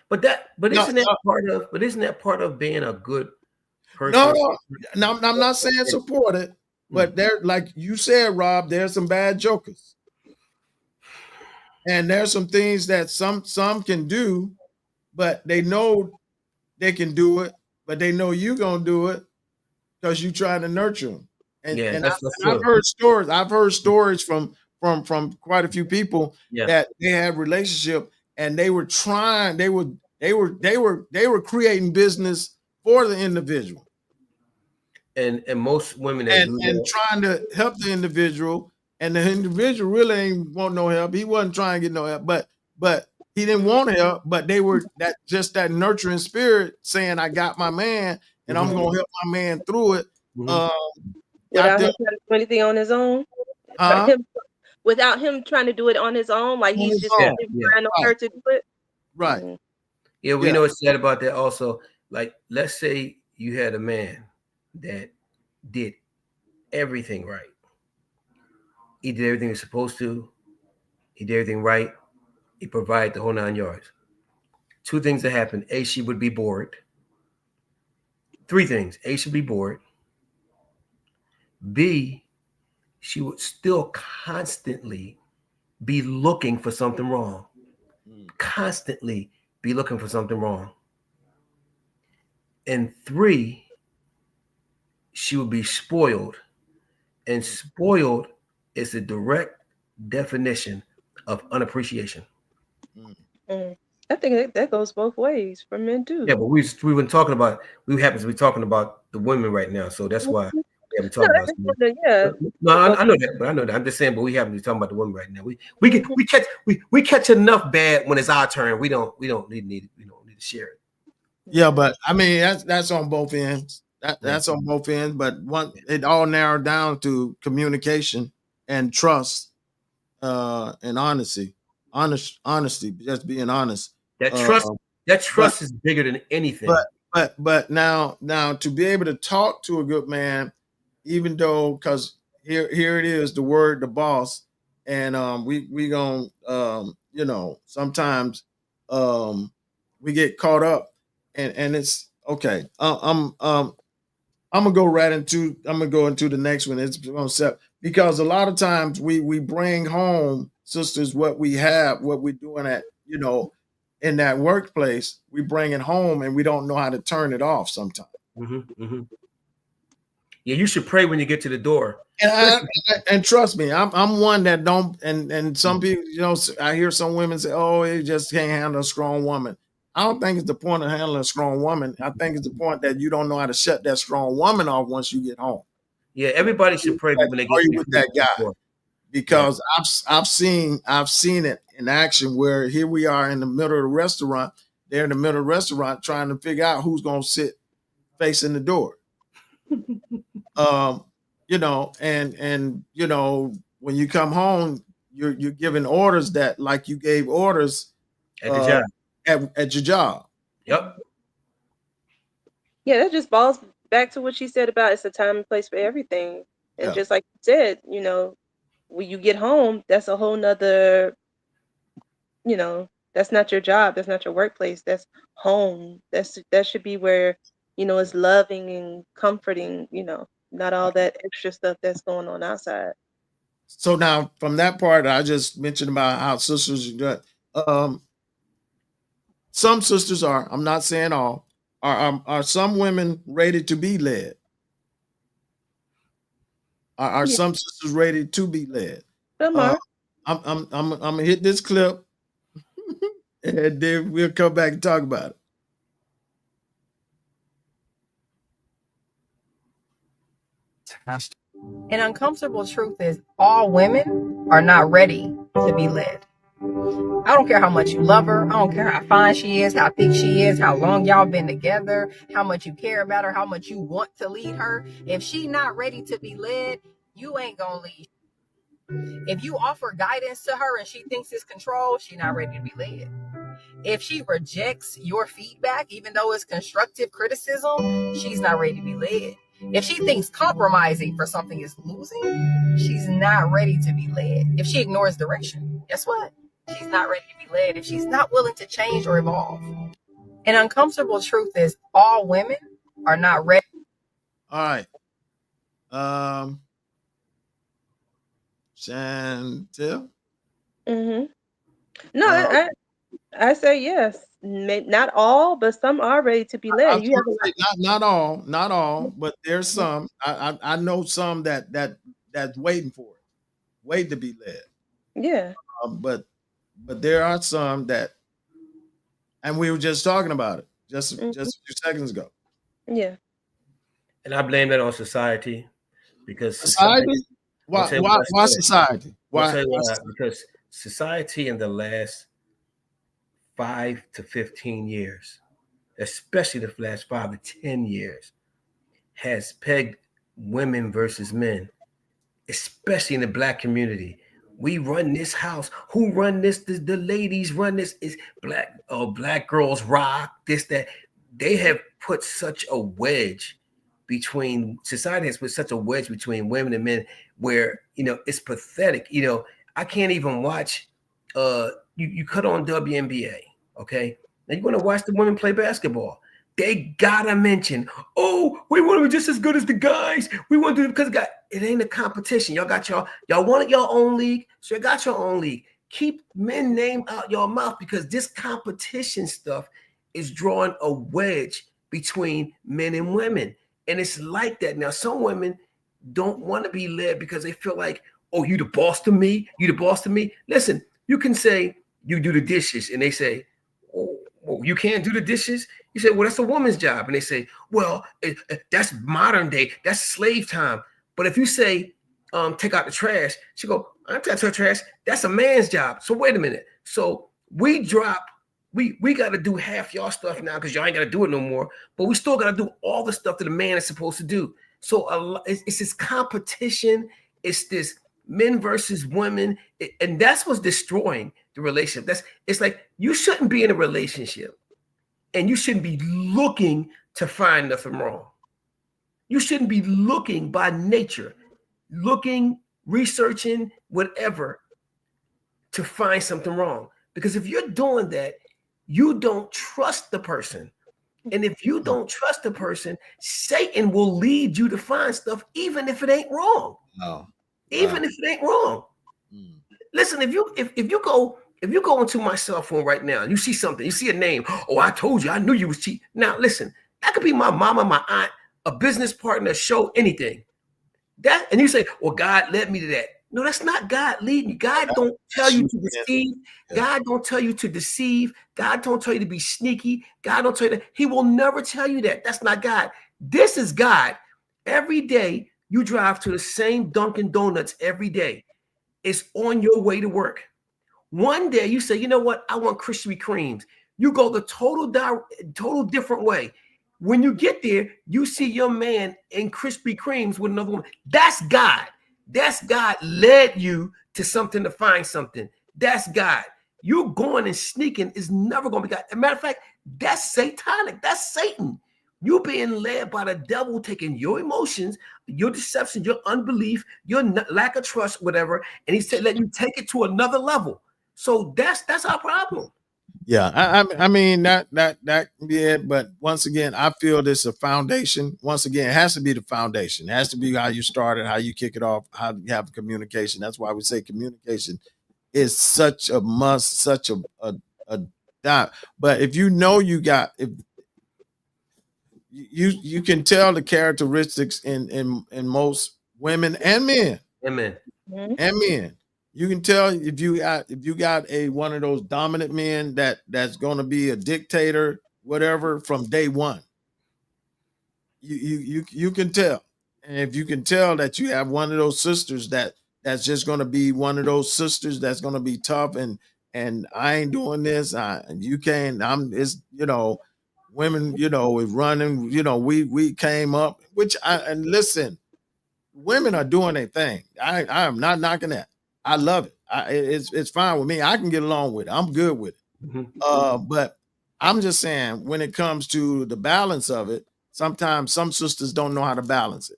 But isn't that part of being a good person? No, I'm not saying support it, but there, like you said, Rob, there's some bad jokers. And there's some things that some can do, but they know they can do it, but they know you're gonna do it because you trying to nurture them. And I've heard stories. I've heard stories from quite a few people that they had relationship and they were trying. They were creating business for the individual. And most women and trying to help the individual, and the individual really ain't want no help. He wasn't trying to get no help, but he didn't want help. But they were that nurturing spirit saying, "I got my man, and I'm gonna help my man through it." Without him trying to do anything on his own, without him trying to do it on his own, like he's just trying to her to do it. Right. Mm-hmm. Yeah, we know what's sad about that also. Like, let's say you had a man that did everything right. He did everything he was supposed to. He did everything right. He provided the whole 9 yards. Two things that happened. A, she would be bored. Three things. A, she'd be bored. B, she would still constantly be looking for something wrong. Constantly be looking for something wrong. And three, she would be spoiled. And spoiled is a direct definition of unappreciation. I think that goes both ways for men too. Yeah, but we've been talking about, we happen to be talking about the women right now, so that's why we haven't talked about No, I know that, but I'm just saying, but we haven't been talking about the women right now. We catch enough bad when it's our turn. We don't need to share it. Yeah, but that's on both ends. That's on both ends, but it all narrowed down to communication and trust, and honesty, just being honest. That trust is bigger than anything. But now to be able to talk to a good man, even though, because here it is, the word, the boss, and we gonna sometimes we get caught up, and it's okay. I'm gonna go into the next one. It's gonna set, because a lot of times we bring home, sisters, what we have, what we're doing at in that workplace, we bring it home and we don't know how to turn it off sometimes. Yeah, you should pray when you get to the door. And trust me, I'm one that don't. And some people, I hear some women say, "Oh, you just can't handle a strong woman." I don't think it's the point of handling a strong woman. I think it's the point that you don't know how to shut that strong woman off once you get home. Yeah, everybody should pray when they get with that guy, because I've seen it in action, where here we are in the middle of the restaurant. They're in the middle of the restaurant trying to figure out who's going to sit facing the door. When you come home, you're giving orders that, like you gave orders at the job. At your job. Yep. Yeah, that just falls back to what she said about it's a time and place for everything. And just like you said, when you get home, that's a whole nother, that's not your job. That's not your workplace. That's home. That should be where, it's loving and comforting, not all that extra stuff that's going on outside. So now, from that part I just mentioned about how sisters do it, some sisters are, I'm not saying all, are some women ready to be led? Are some sisters ready to be led? Some are. I'm gonna hit this clip, and then we'll come back and talk about it. An uncomfortable truth is all women are not ready to be led. I don't care how much you love her. I don't care how fine she is, how thick she is, how long y'all been together, how much you care about her, how much you want to lead her. If she not ready to be led, you ain't gonna lead. If you offer guidance to her and she thinks it's control, she not ready to be led. If she rejects your feedback, even though it's constructive criticism, she's not ready to be led. If she thinks compromising for something is losing, she's not ready to be led. If she ignores direction, guess what? She's not ready to be led. If she's not willing to change or evolve. An uncomfortable truth is all women are not ready. All right. Chantel? No, I say yes. Not all, but some are ready to be led. You have not all, but there's some. I know some that's waiting for it, waiting to be led. Yeah. But there are some that, and we were just talking about it just a few seconds ago. Yeah. And I blame that on society, because society. Why society? Why? Because society in the last 5 to 15 years, especially the last 5 to 10 years, has pegged women versus men, especially in the Black community. We run this house. Who run this? The ladies run this. Is black girls rock this, that. They have put such a wedge between, society has put such a wedge between women and men, where, it's pathetic. I can't even watch, you cut on WNBA, okay? Now you're going to watch the women play basketball. They gotta mention, we want to be just as good as the guys. We want to do it because it ain't a competition. Y'all got y'all wanted your own league, so you got your own league. Keep men name out your mouth, because this competition stuff is drawing a wedge between men and women. And it's like that. Now, some women don't want to be led because they feel like, you the boss to me. You the boss to me. Listen, you can say you do the dishes, and they say, you can't do the dishes. You say, well, that's a woman's job. And they say, well, that's modern day. That's slave time. But if you say, take out the trash, she go, I'm taking out the trash. That's a man's job. So wait a minute. So we got to do half y'all stuff now, because y'all ain't got to do it no more. But we still got to do all the stuff that a man is supposed to do. So it's this competition. It's this men versus women. And that's what's destroying the relationship. It's like, you shouldn't be in a relationship and you shouldn't be looking to find nothing wrong. You shouldn't be looking by nature, researching, whatever, to find something wrong. Because if you're doing that, you don't trust the person. And if you don't trust the person, Satan will lead you to find stuff, even if it ain't wrong. No. Even if it ain't wrong. Listen, if you go into my cell phone right now, you see something, you see a name. I told you, I knew you was cheap. Now listen, that could be my mama, my aunt, a business partner, show, anything. And you say, well, God led me to that. No, that's not God leading you. God don't tell you to deceive. God don't tell you to deceive. God don't tell you to be sneaky. God don't tell you that. He will never tell you that. That's not God. This is God. Every day you drive to the same Dunkin' Donuts every day. It's on your way to work. One day you say, you know what? I want Krispy Kremes. You go the total different way. When you get there, you see your man in Krispy Kremes with another woman. That's God. That's God led you to something, to find something. That's God. You going and sneaking is never going to be God. As a matter of fact, that's satanic. That's Satan. You being led by the devil, taking your emotions, your deception, your unbelief, your lack of trust, whatever, and he said, let you take it to another level. So that's our problem. Yeah, I mean that can be it. But once again, I feel this is a foundation. Once again, it has to be the foundation. It has to be how you started, how you kick it off, how you have communication. That's why we say communication is such a must, such a dot. But if you know if you can tell the characteristics in most women and men. Amen. And men. You can tell if you got one of those dominant men that's going to be a dictator, whatever, from day one. You can tell, and if you can tell that you have one of those sisters that's just going to be one of those sisters that's going to be tough and I ain't doing this. You can't. It's women is running. We came up, and listen, women are doing their thing. I am not knocking that. I love it. It's fine with me. I can get along with it. I'm good with it. Mm-hmm. But I'm just saying, when it comes to the balance of it, sometimes some sisters don't know how to balance it.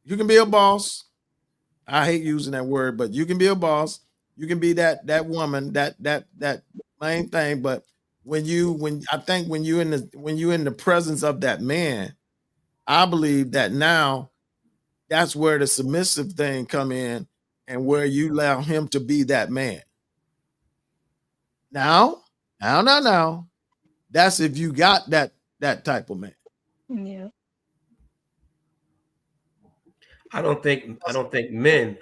You can be a boss. I hate using that word, but you can be a boss. You can be that woman, that main thing. But when you're in the presence of that man, I believe that now that's where the submissive thing come in, and where you allow him to be that man. Now. That's if you got that type of man. Yeah. I don't think men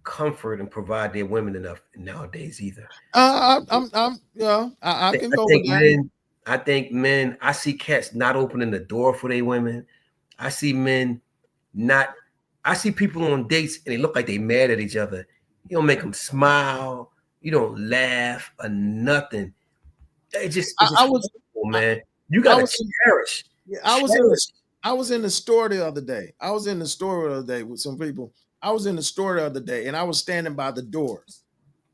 comfort and provide their women enough nowadays either. I can go with that. I think men, I see cats not opening the door for their women. I see people on dates and they look like they mad at each other. You don't make them smile. You don't laugh or nothing. Man. You got to cherish. I was in the store the other day. With some people. I was in the store the other day and I was standing by the doors.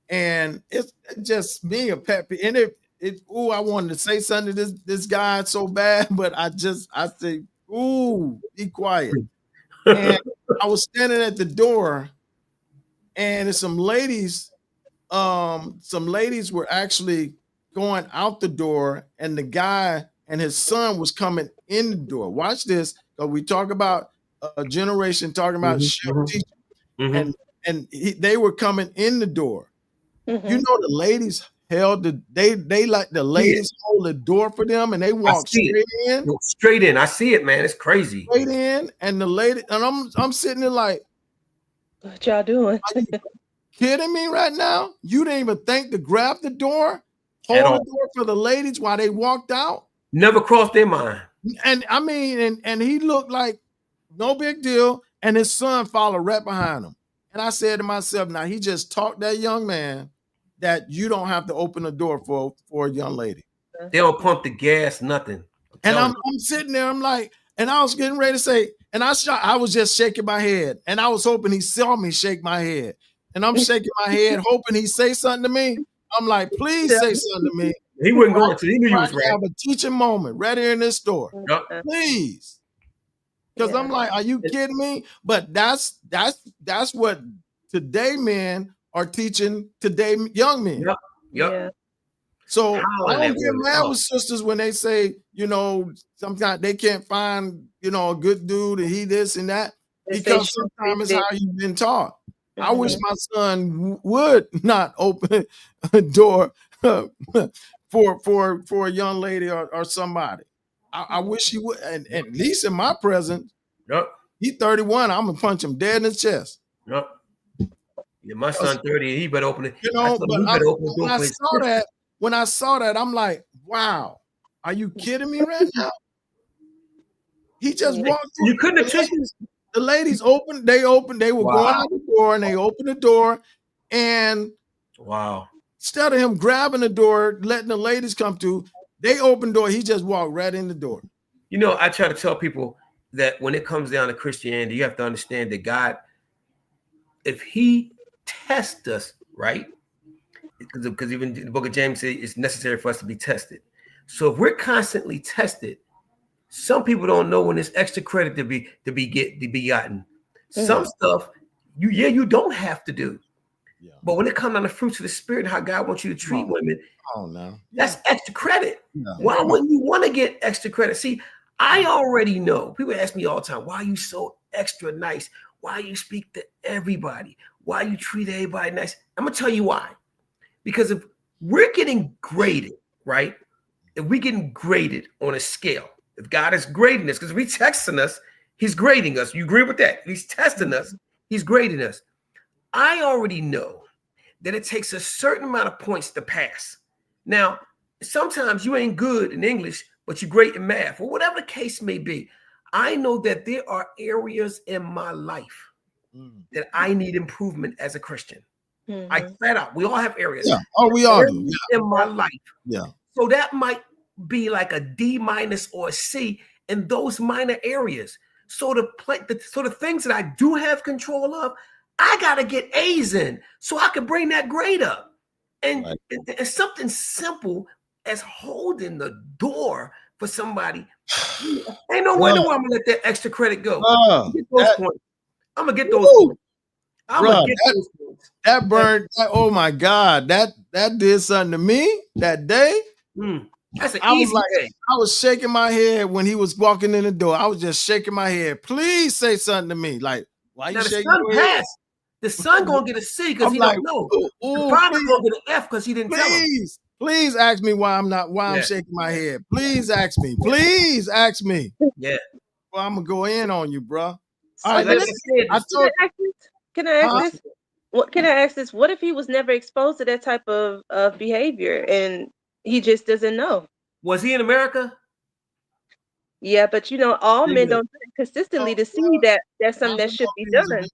And it's just being a pet peeve. And I wanted to say something to this guy so bad, but I say, be quiet. And I was standing at the door, and some ladies were actually going out the door, and the guy and his son was coming in the door. Watch this, because we talk about a generation talking about teaching, and they were coming in the door. Mm-hmm. You know, the ladies held they let the ladies hold the door for them, and they walk straight in. I see it, man. It's crazy. Straight in, and the lady, and I'm sitting there like, what y'all doing? Are you kidding me right now? You didn't even think to grab the door, hold the door for the ladies while they walked out? Never crossed their mind. And I mean, and he looked like no big deal, and his son followed right behind him. And I said to myself, now he just talked that young man that you don't have to open the door for a young lady. They don't pump the gas, nothing. And I'm sitting there, I'm like, and I was getting ready to say, and I was just shaking my head, and I was hoping he saw me shake my head. And I'm shaking my head, hoping he'd say something to me. I'm like, please say something to me. He wasn't going to. He knew you was right. Have a teaching moment right here in this store. Yep. Please. Because I'm like, are you kidding me? But that's what today men are teaching today young men. Yep. Yeah. So I don't get mad with sisters when they say, sometimes they can't find, a good dude and he this and that, because sometimes it's how you've been taught. Mm-hmm. I wish my son would not open a door for a young lady or somebody. I wish he would, and at least in my presence. Yep. He's 31. I'm gonna punch him dead in his chest. Yep. Yeah, my son 30. He better open it. When I saw that, I'm like, wow, are you kidding me right now? He just walked through. You couldn't have touched the ladies opened. They were going out the door, and they opened the door, and instead of him grabbing the door, letting the ladies come through, they opened the door. He just walked right in the door. I try to tell people that when it comes down to Christianity, you have to understand that God, if he tests us, right? Because even the book of James says it's necessary for us to be tested. So if we're constantly tested, some people don't know when it's extra credit to be gotten. Some stuff you don't have to do. Yeah. But when it comes down to fruits of the spirit, how God wants you to treat women, that's extra credit. No. Why wouldn't you want to get extra credit? See, I already know. People ask me all the time, why are you so extra nice? Why you speak to everybody? Why you treat everybody nice? I'm going to tell you why. Because if we're getting graded, right? If we're getting graded on a scale, if God is grading us, because if He's texting us He's grading us. You agree with that? He's testing us. He's grading us. I already know that it takes a certain amount of points to pass. Now, sometimes you ain't good in English, but you're great in math, or whatever the case may be. I know that there are areas in my life that I need improvement as a Christian. I flat out. We all have areas. Yeah. Oh, we all do. Yeah. In my life. Yeah. So that might be like a D- or a C in those minor areas. So the things that I do have control of, I gotta get A's in so I can bring that grade up. And it's something simple as holding the door for somebody. Ain't no way I'm gonna let that extra credit go. I'm gonna get those points. That burned. Oh my God, that did something to me that day. That's an easy day. I was shaking my head when he was walking in the door. I was just shaking my head. Please say something to me. Like, why you shaking your head? The son gonna get a C because he don't know. The father gonna get an F because he didn't tell him. Please ask me why I'm shaking my head. Please ask me. Please ask me. Yeah. Well, I'm gonna go in on you, bro. Can I ask this? What can I ask this? What if he was never exposed to that type of behavior and he just doesn't know? Was he in America? Yeah, but all men don't do it consistently to see that that's something that should be done.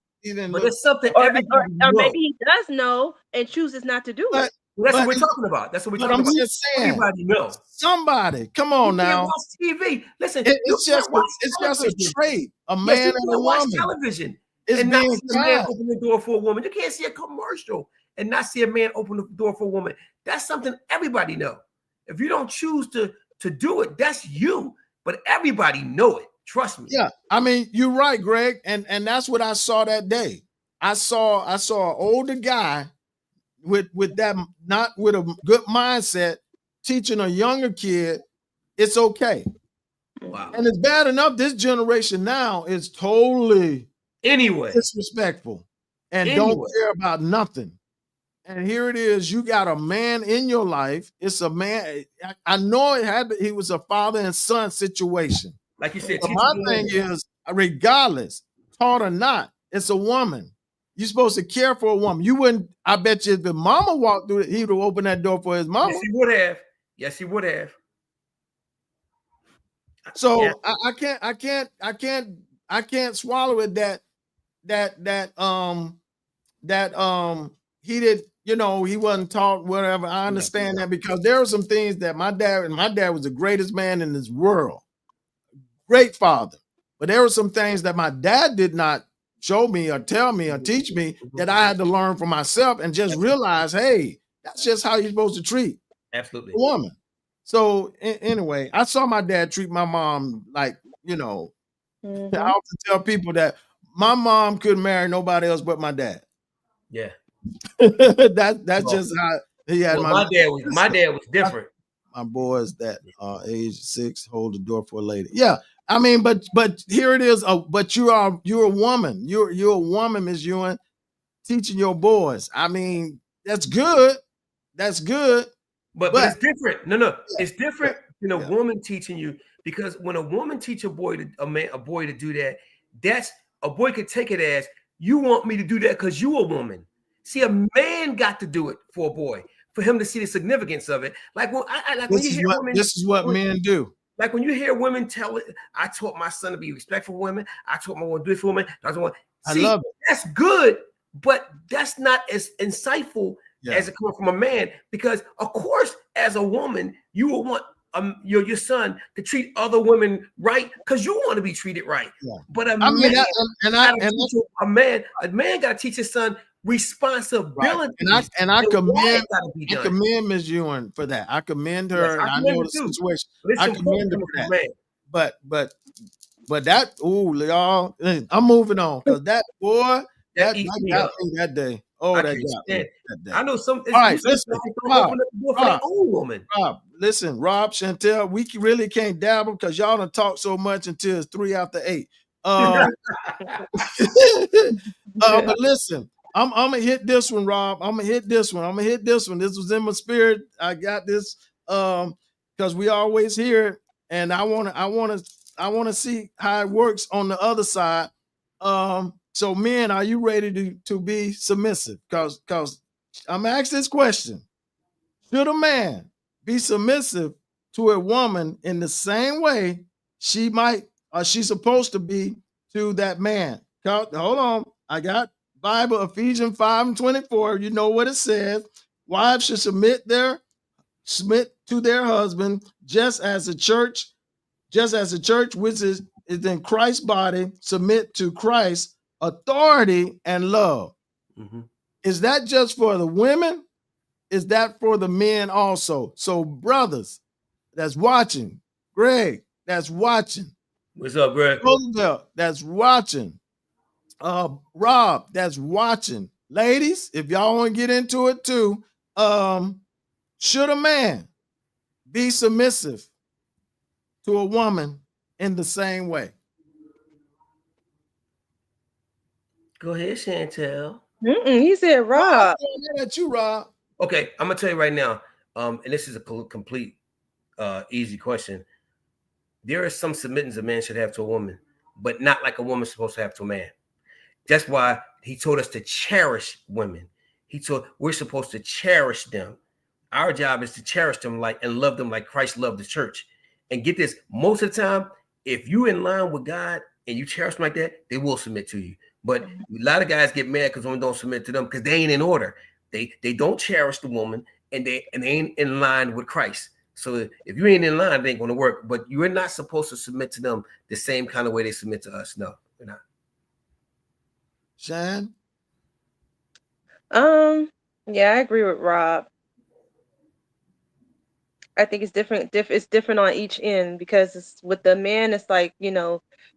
But it's something or maybe he does know and chooses not to do it. That's what we're talking about. That's what we're talking about. Just saying, everybody knows. Somebody, come on now. Watch TV. Listen, it's just a trait. A man and a woman. Television. It's and being not see a man open the door for a woman. You can't see a commercial and not see a man open the door for a woman. That's something everybody know. If you don't choose to do it, that's you. But everybody know it. Trust me. Yeah, I mean, you're right, Greg, and that's what I saw that day. I saw an older guy with that, not with a good mindset, teaching a younger kid it's okay. Wow. And it's bad enough. This generation now is totally disrespectful and don't care about nothing. And here it is. You got a man in your life. It's a man. I know he was a father and son situation. Like you said, my thing is, regardless, taught or not, it's a woman. You're supposed to care for a woman. You wouldn't. I bet you if the mama walked through it, he would have opened that door for his mama. Yes, he would have. Yes, he would have. So yeah. I can't swallow it that he did. He wasn't taught whatever. I understand that because there are some things that my dad was the greatest man in this world. Great father. But there were some things that my dad did not show me or tell me or teach me that I had to learn for myself and just realize, hey, that's just how you're supposed to treat a woman. So anyway, I saw my dad treat my mom like, I often tell people that my mom couldn't marry nobody else but my dad. Yeah. That's just how he had my dad was different. My boys that are age 6 hold the door for a lady. Yeah. I mean, but here it is. But you're a woman. You're a woman, Ms. Ewing, teaching your boys. I mean, that's good. That's good. But it's different. No, it's different than a woman teaching you, because when a woman teach a boy to do that, that's a boy could take it as you want me to do that because you a woman. See, a man got to do it for a boy for him to see the significance of it. Like when this is what men do. Like when you hear women tell it, I taught my son to be respectful for women. I taught my woman to do it for women. I love it. That's good, but that's not as insightful as it comes from a man. Because of course, as a woman, you will want your son to treat other women right because you want to be treated right. Yeah. But a man got to teach his son responsibility. Right. And I commend Ms. Ewing for that. I commend her. Yes, I know the situation. I commend her for that. But that, y'all, I'm moving on because that boy that got me that day. Oh, that got me that day. I know some. All right, listen, Rob, listen, Rob, Chantel, we really can't dabble because y'all done talk so much until it's 3 after 8. But listen. I'm gonna hit this one, Rob. I'm gonna hit this one. This was in my spirit. I got this because we always hear it, and I wanna I want to see how it works on the other side. So men, are you ready to be submissive? Because I'm gonna ask this question: should a man be submissive to a woman in the same way she might or she's supposed to be to that man? Hold on, I got Bible, Ephesians 5:24. You know what it says: wives should submit to their husband, just as the church, which is in Christ's body, submit to Christ's authority and love. Mm-hmm. Is that just for the women? Is that for the men also? So brothers that's watching, Greg that's watching. What's up, Greg? Roosevelt that's watching. Rob that's watching. Ladies, if y'all want to get into it too, should a man be submissive to a woman in the same way? Go ahead, Chantel. He said Rob. At you, Rob. Okay, I'm gonna tell you right now, and this is a complete easy question. There are some submittance a man should have to a woman, but not like a woman's supposed to have to a man. That's why he told us to cherish women. We're supposed to cherish them. Our job is to cherish them and love them like Christ loved the church. And get this, most of the time, if you're in line with God and you cherish them like that, they will submit to you. But a lot of guys get mad because women don't submit to them because they ain't in order. They don't cherish the woman and they ain't in line with Christ. So if you ain't in line, it ain't going to work. But you're not supposed to submit to them the same kind of way they submit to us. No, we're not. Shan? Yeah, I agree with Rob. I think it's different. It's different on each end, because it's with the man, it's like,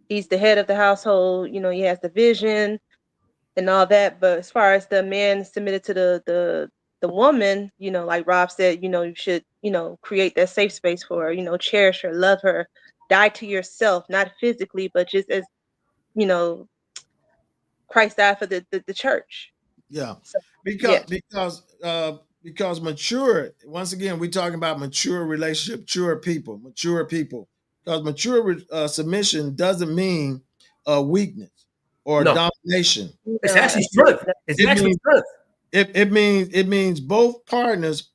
he's the head of the household. He has the vision and all that. But as far as the man submitted to the woman, like Rob said, you should, create that safe space for her. Cherish her, love her, die to yourself, not physically, but just as Christ died for the church. Yeah, so, because mature. Once again, we're talking about mature relationship, mature people. Because mature submission doesn't mean weakness or domination. It's actually strength. It means both partners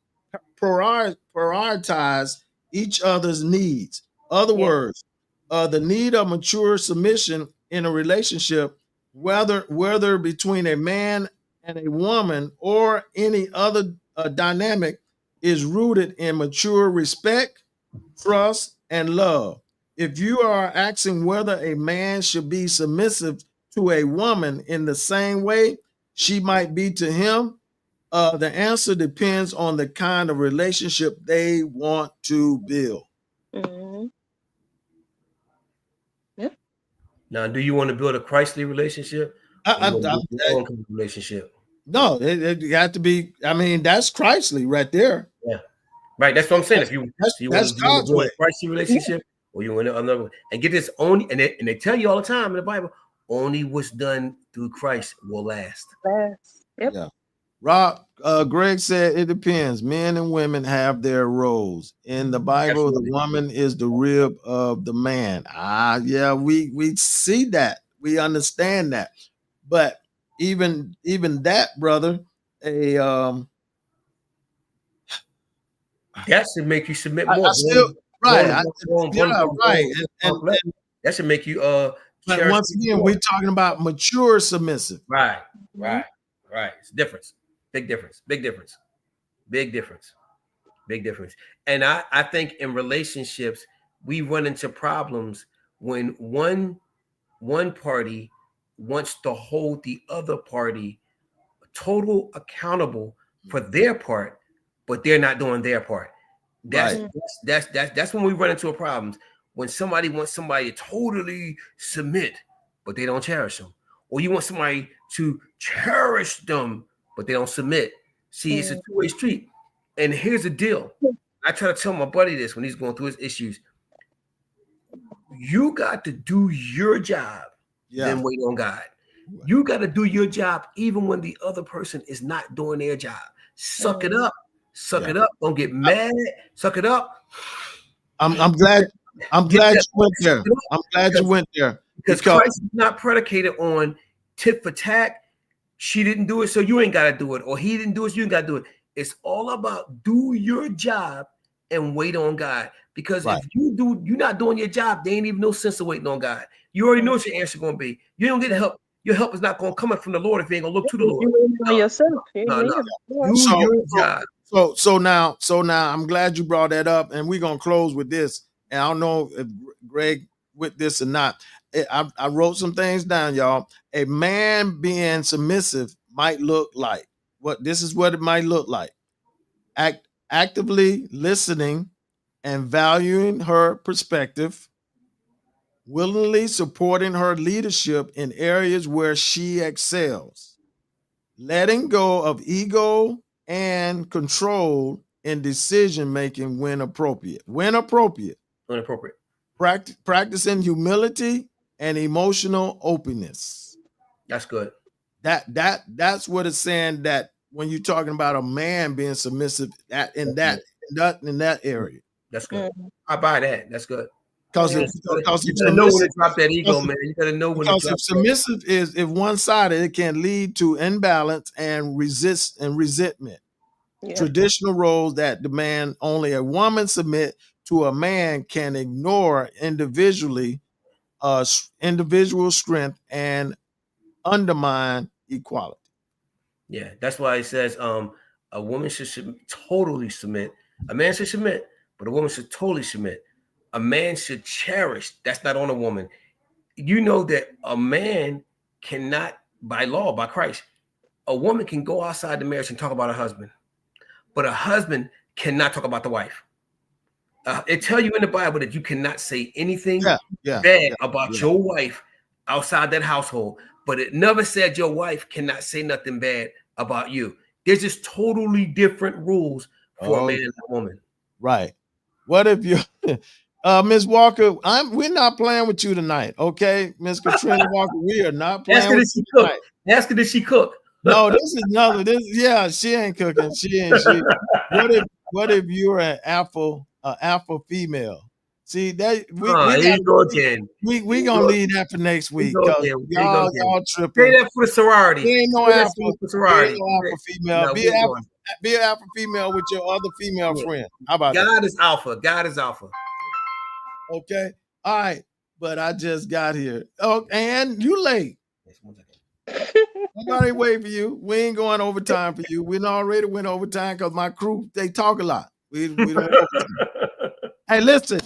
prioritize each other's needs. Other words, the need of mature submission in a relationship, whether between a man and a woman or any other dynamic, is rooted in mature respect, trust, and love. If you are asking whether a man should be submissive to a woman in the same way she might be to him, the answer depends on the kind of relationship they want to build. Mm-hmm. Yeah. Now, do you want to build a Christly relationship? Relationship? No, it got to be. I mean, that's Christly right there. Yeah, right. That's what I'm saying. That's God's way. Christly relationship, or you want another one, and get this only, and they tell you all the time in the Bible, only what's done through Christ will last. Yep. Yeah. Rob, Greg said it depends. Men and women have their roles. In the Bible, Absolutely. The woman is the rib of the man. Yeah, we see that. We understand that. But even that, brother, that should make you submit more. Right. That should make you but once again, we're talking about mature submissive. Right. It's difference. Big difference. And I think in relationships, we run into problems when one party wants to hold the other party total accountable for their part, but they're not doing their part. That's when we run into a problem. When somebody wants somebody to totally submit, but they don't cherish them. Or you want somebody to cherish them, but they don't submit. See, it's a two-way street. And here's the deal. I try to tell my buddy this when he's going through his issues. You got to do your job, then wait on God. You got to do your job even when the other person is not doing their job. Suck it up. Suck it up. Don't get mad. Suck it up. I'm glad I'm glad you went there. I'm glad you went there. Because Christ is not predicated on tit for tat. She didn't do it, so you ain't got to do it. Or he didn't do it, so you ain't got to do it. It's all about do your job and wait on God. Because if you're not doing your job, there ain't even no sense of waiting on God. You already know what your answer is going to be. You don't get help. Your help is not going to come from the Lord if you ain't going to look to the Lord. You waiting on yourself. Do your job. So now I'm glad you brought that up, and we're gonna close with this. And I don't know if Greg with this or not. I wrote some things down, y'all. A man being submissive might look like this is what it might look like. Actively listening and valuing her perspective, willingly supporting her leadership in areas where she excels, letting go of ego and control in decision making when appropriate. Practicing humility and emotional openness. That's good. That's what it's saying, that when you're talking about a man being submissive in that area. That's good. I buy that. That's good. Because you gotta know when to drop that ego, man. You gotta know when to drop. Because if submissive is if one-sided, it can lead to imbalance and resentment. Yeah. Traditional roles that demand only a woman submit to a man can ignore individual strength and undermine equality. Yeah, that's why it says a woman should totally submit. A man should submit, but a woman should totally submit. A man should cherish. That's not on a woman. You know that a man cannot, by law, by Christ, a woman can go outside the marriage and talk about her husband, but a husband cannot talk about the wife. It tells you in the Bible that you cannot say anything bad about your wife outside that household, but it never said your wife cannot say nothing bad about you. There's just totally different rules for a man and a woman. Right. What if you... Ms. Walker, we're not playing with you tonight, okay? Ms. Katrina Walker, we are not playing with you tonight. Ask her, did she cook? No, this is another. She ain't cooking. What if you're an alpha female? See that we gonna leave that for next week. Y'all tripping. Say that for the sorority. There ain't no alpha female. No, be an alpha female with your other female friend. How about that? God is alpha. God is alpha. Okay. All right. But I just got here. Oh, and you late. Nobody wait for you. We ain't going overtime for you. We already went overtime because my crew, they talk a lot. We don't Hey, listen,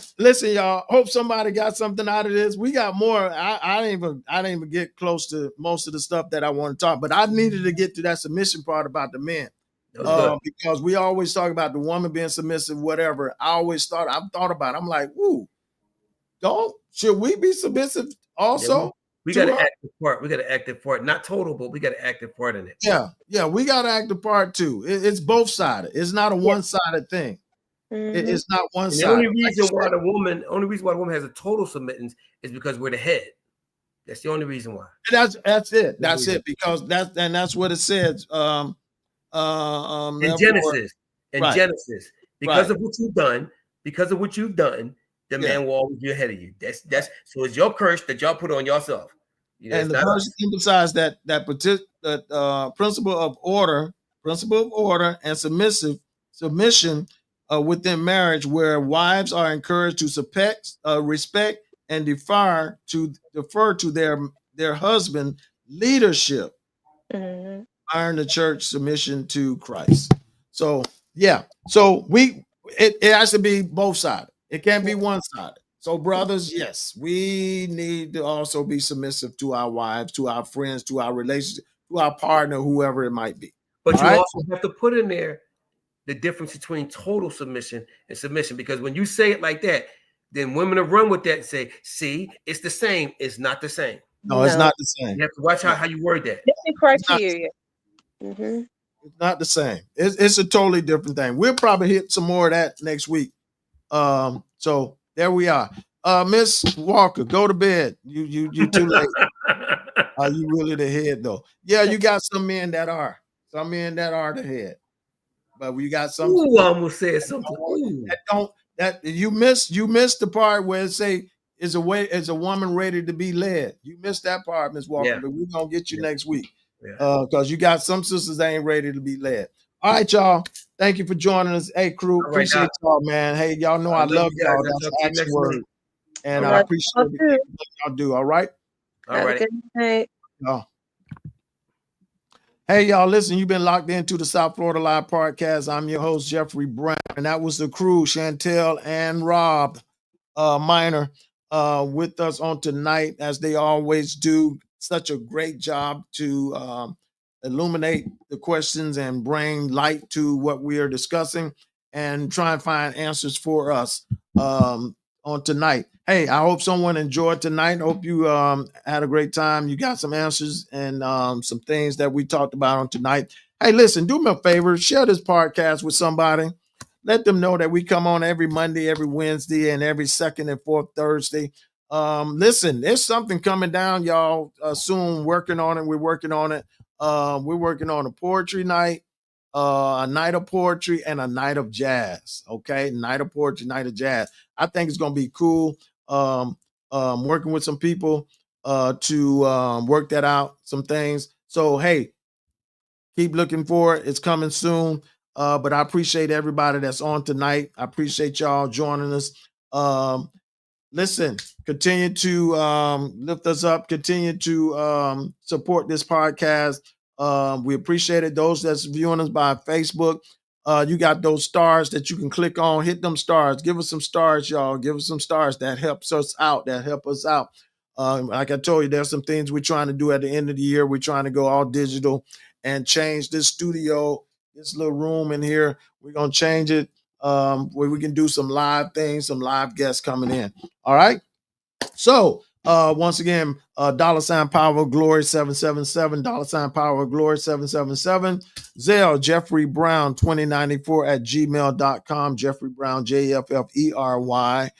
y'all. Hope somebody got something out of this. We got more. I didn't even get close to most of the stuff that I want to talk, but I needed to get to that submission part about the men. Because we always talk about the woman being submissive, whatever. I've thought about it. I'm like, should we be submissive also? Yeah, we got to act the part. We got to act the part. Not total, but we got to act the part in it. Yeah, we got to act the part too. It's both sided. It's not a one-sided thing. Mm-hmm. It's not one-sided. The only reason why the woman has a total submittance is because we're the head. That's the only reason why. And that's it. That's it. Because that's what it says. In Genesis. Genesis. Because of what you've done, the man will always be ahead of you. That's so it's your curse that y'all put on yourself. And the verse emphasized that principle of order and submission within marriage, where wives are encouraged to respect and defer to their husband leadership. Mm-hmm. Iron the church submission to Christ. So it has to be both sided. It can't be one-sided. So, brothers, yes, we need to also be submissive to our wives, to our friends, to our relationship, to our partner, whoever it might be. But you also have to put in there the difference between total submission and submission, because when you say it like that, then women will run with that and say, see, it's the same. It's not the same. No, it's not the same. You have to watch how you word that. It's the criteria. It's not the same. It's a totally different thing. We'll probably hit some more of that next week. So there we are. Miss Walker, go to bed. You too late. You really the head though. Yeah, you got some men that are the head, but we got some. Ooh, I almost said something. That you missed the part where it say is a woman ready to be led. You missed that part, Ms. Walker, but we're gonna get you next week. Because you got some sisters that ain't ready to be led. All right, y'all. Thank you for joining us. Hey, crew, appreciate y'all, man. Hey, y'all know I love y'all. That's the action word. And I appreciate everything y'all do. All right? All right. Good night. Hey, y'all, listen, you've been locked into the South Florida Live Podcast. I'm your host, Jeffrey Brown, and that was the crew, Chantel and Rob Minor, with us on tonight, as they always do. Such a great job to illuminate the questions and bring light to what we are discussing and try and find answers for us on tonight. Hey, I hope someone enjoyed tonight. Hope you had a great time. You got some answers and some things that we talked about on tonight. Hey, listen, do me a favor. Share this podcast with somebody. Let them know that we come on every Monday, every Wednesday, and every second and fourth Thursday. Listen, there's something coming down, y'all, soon. Working on it. We're working on it. We're working on a poetry night, a night of poetry, and a night of jazz. Okay, night of poetry, night of jazz. I think it's gonna be cool. Working with some people to work that out, some things. So hey, keep looking for it. It's coming soon. But I appreciate everybody that's on tonight. I appreciate y'all joining us. Listen, continue to lift us up, continue to support this podcast. We appreciate it. Those that's viewing us by Facebook, you got those stars that you can click on. Hit them stars. Give us some stars, y'all. Give us some stars. That helps us out. Like I told you, there's some things we're trying to do at the end of the year. We're trying to go all digital and change this studio, this little room in here. We're going to change it where we can do some live things, some live guests coming in. All right. So once again, $ Power of Glory 777, $ Power of Glory 777, Zelle Jeffrey Brown 2094 at gmail.com. Jeffrey Brown, JFFERY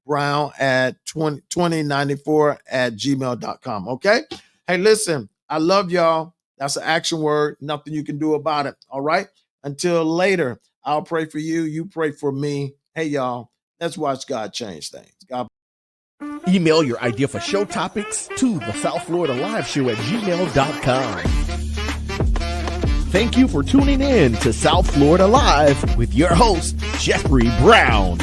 Brown at 2094 at gmail.com. Okay. Hey, listen, I love y'all. That's an action word. Nothing you can do about it. All right. Until later, I'll pray for you. You pray for me. Hey, y'all, let's watch God change things. God. Email your idea for show topics to the South Florida Live Show at gmail.com. Thank you for tuning in to South Florida Live with your host, Jeffrey Brown.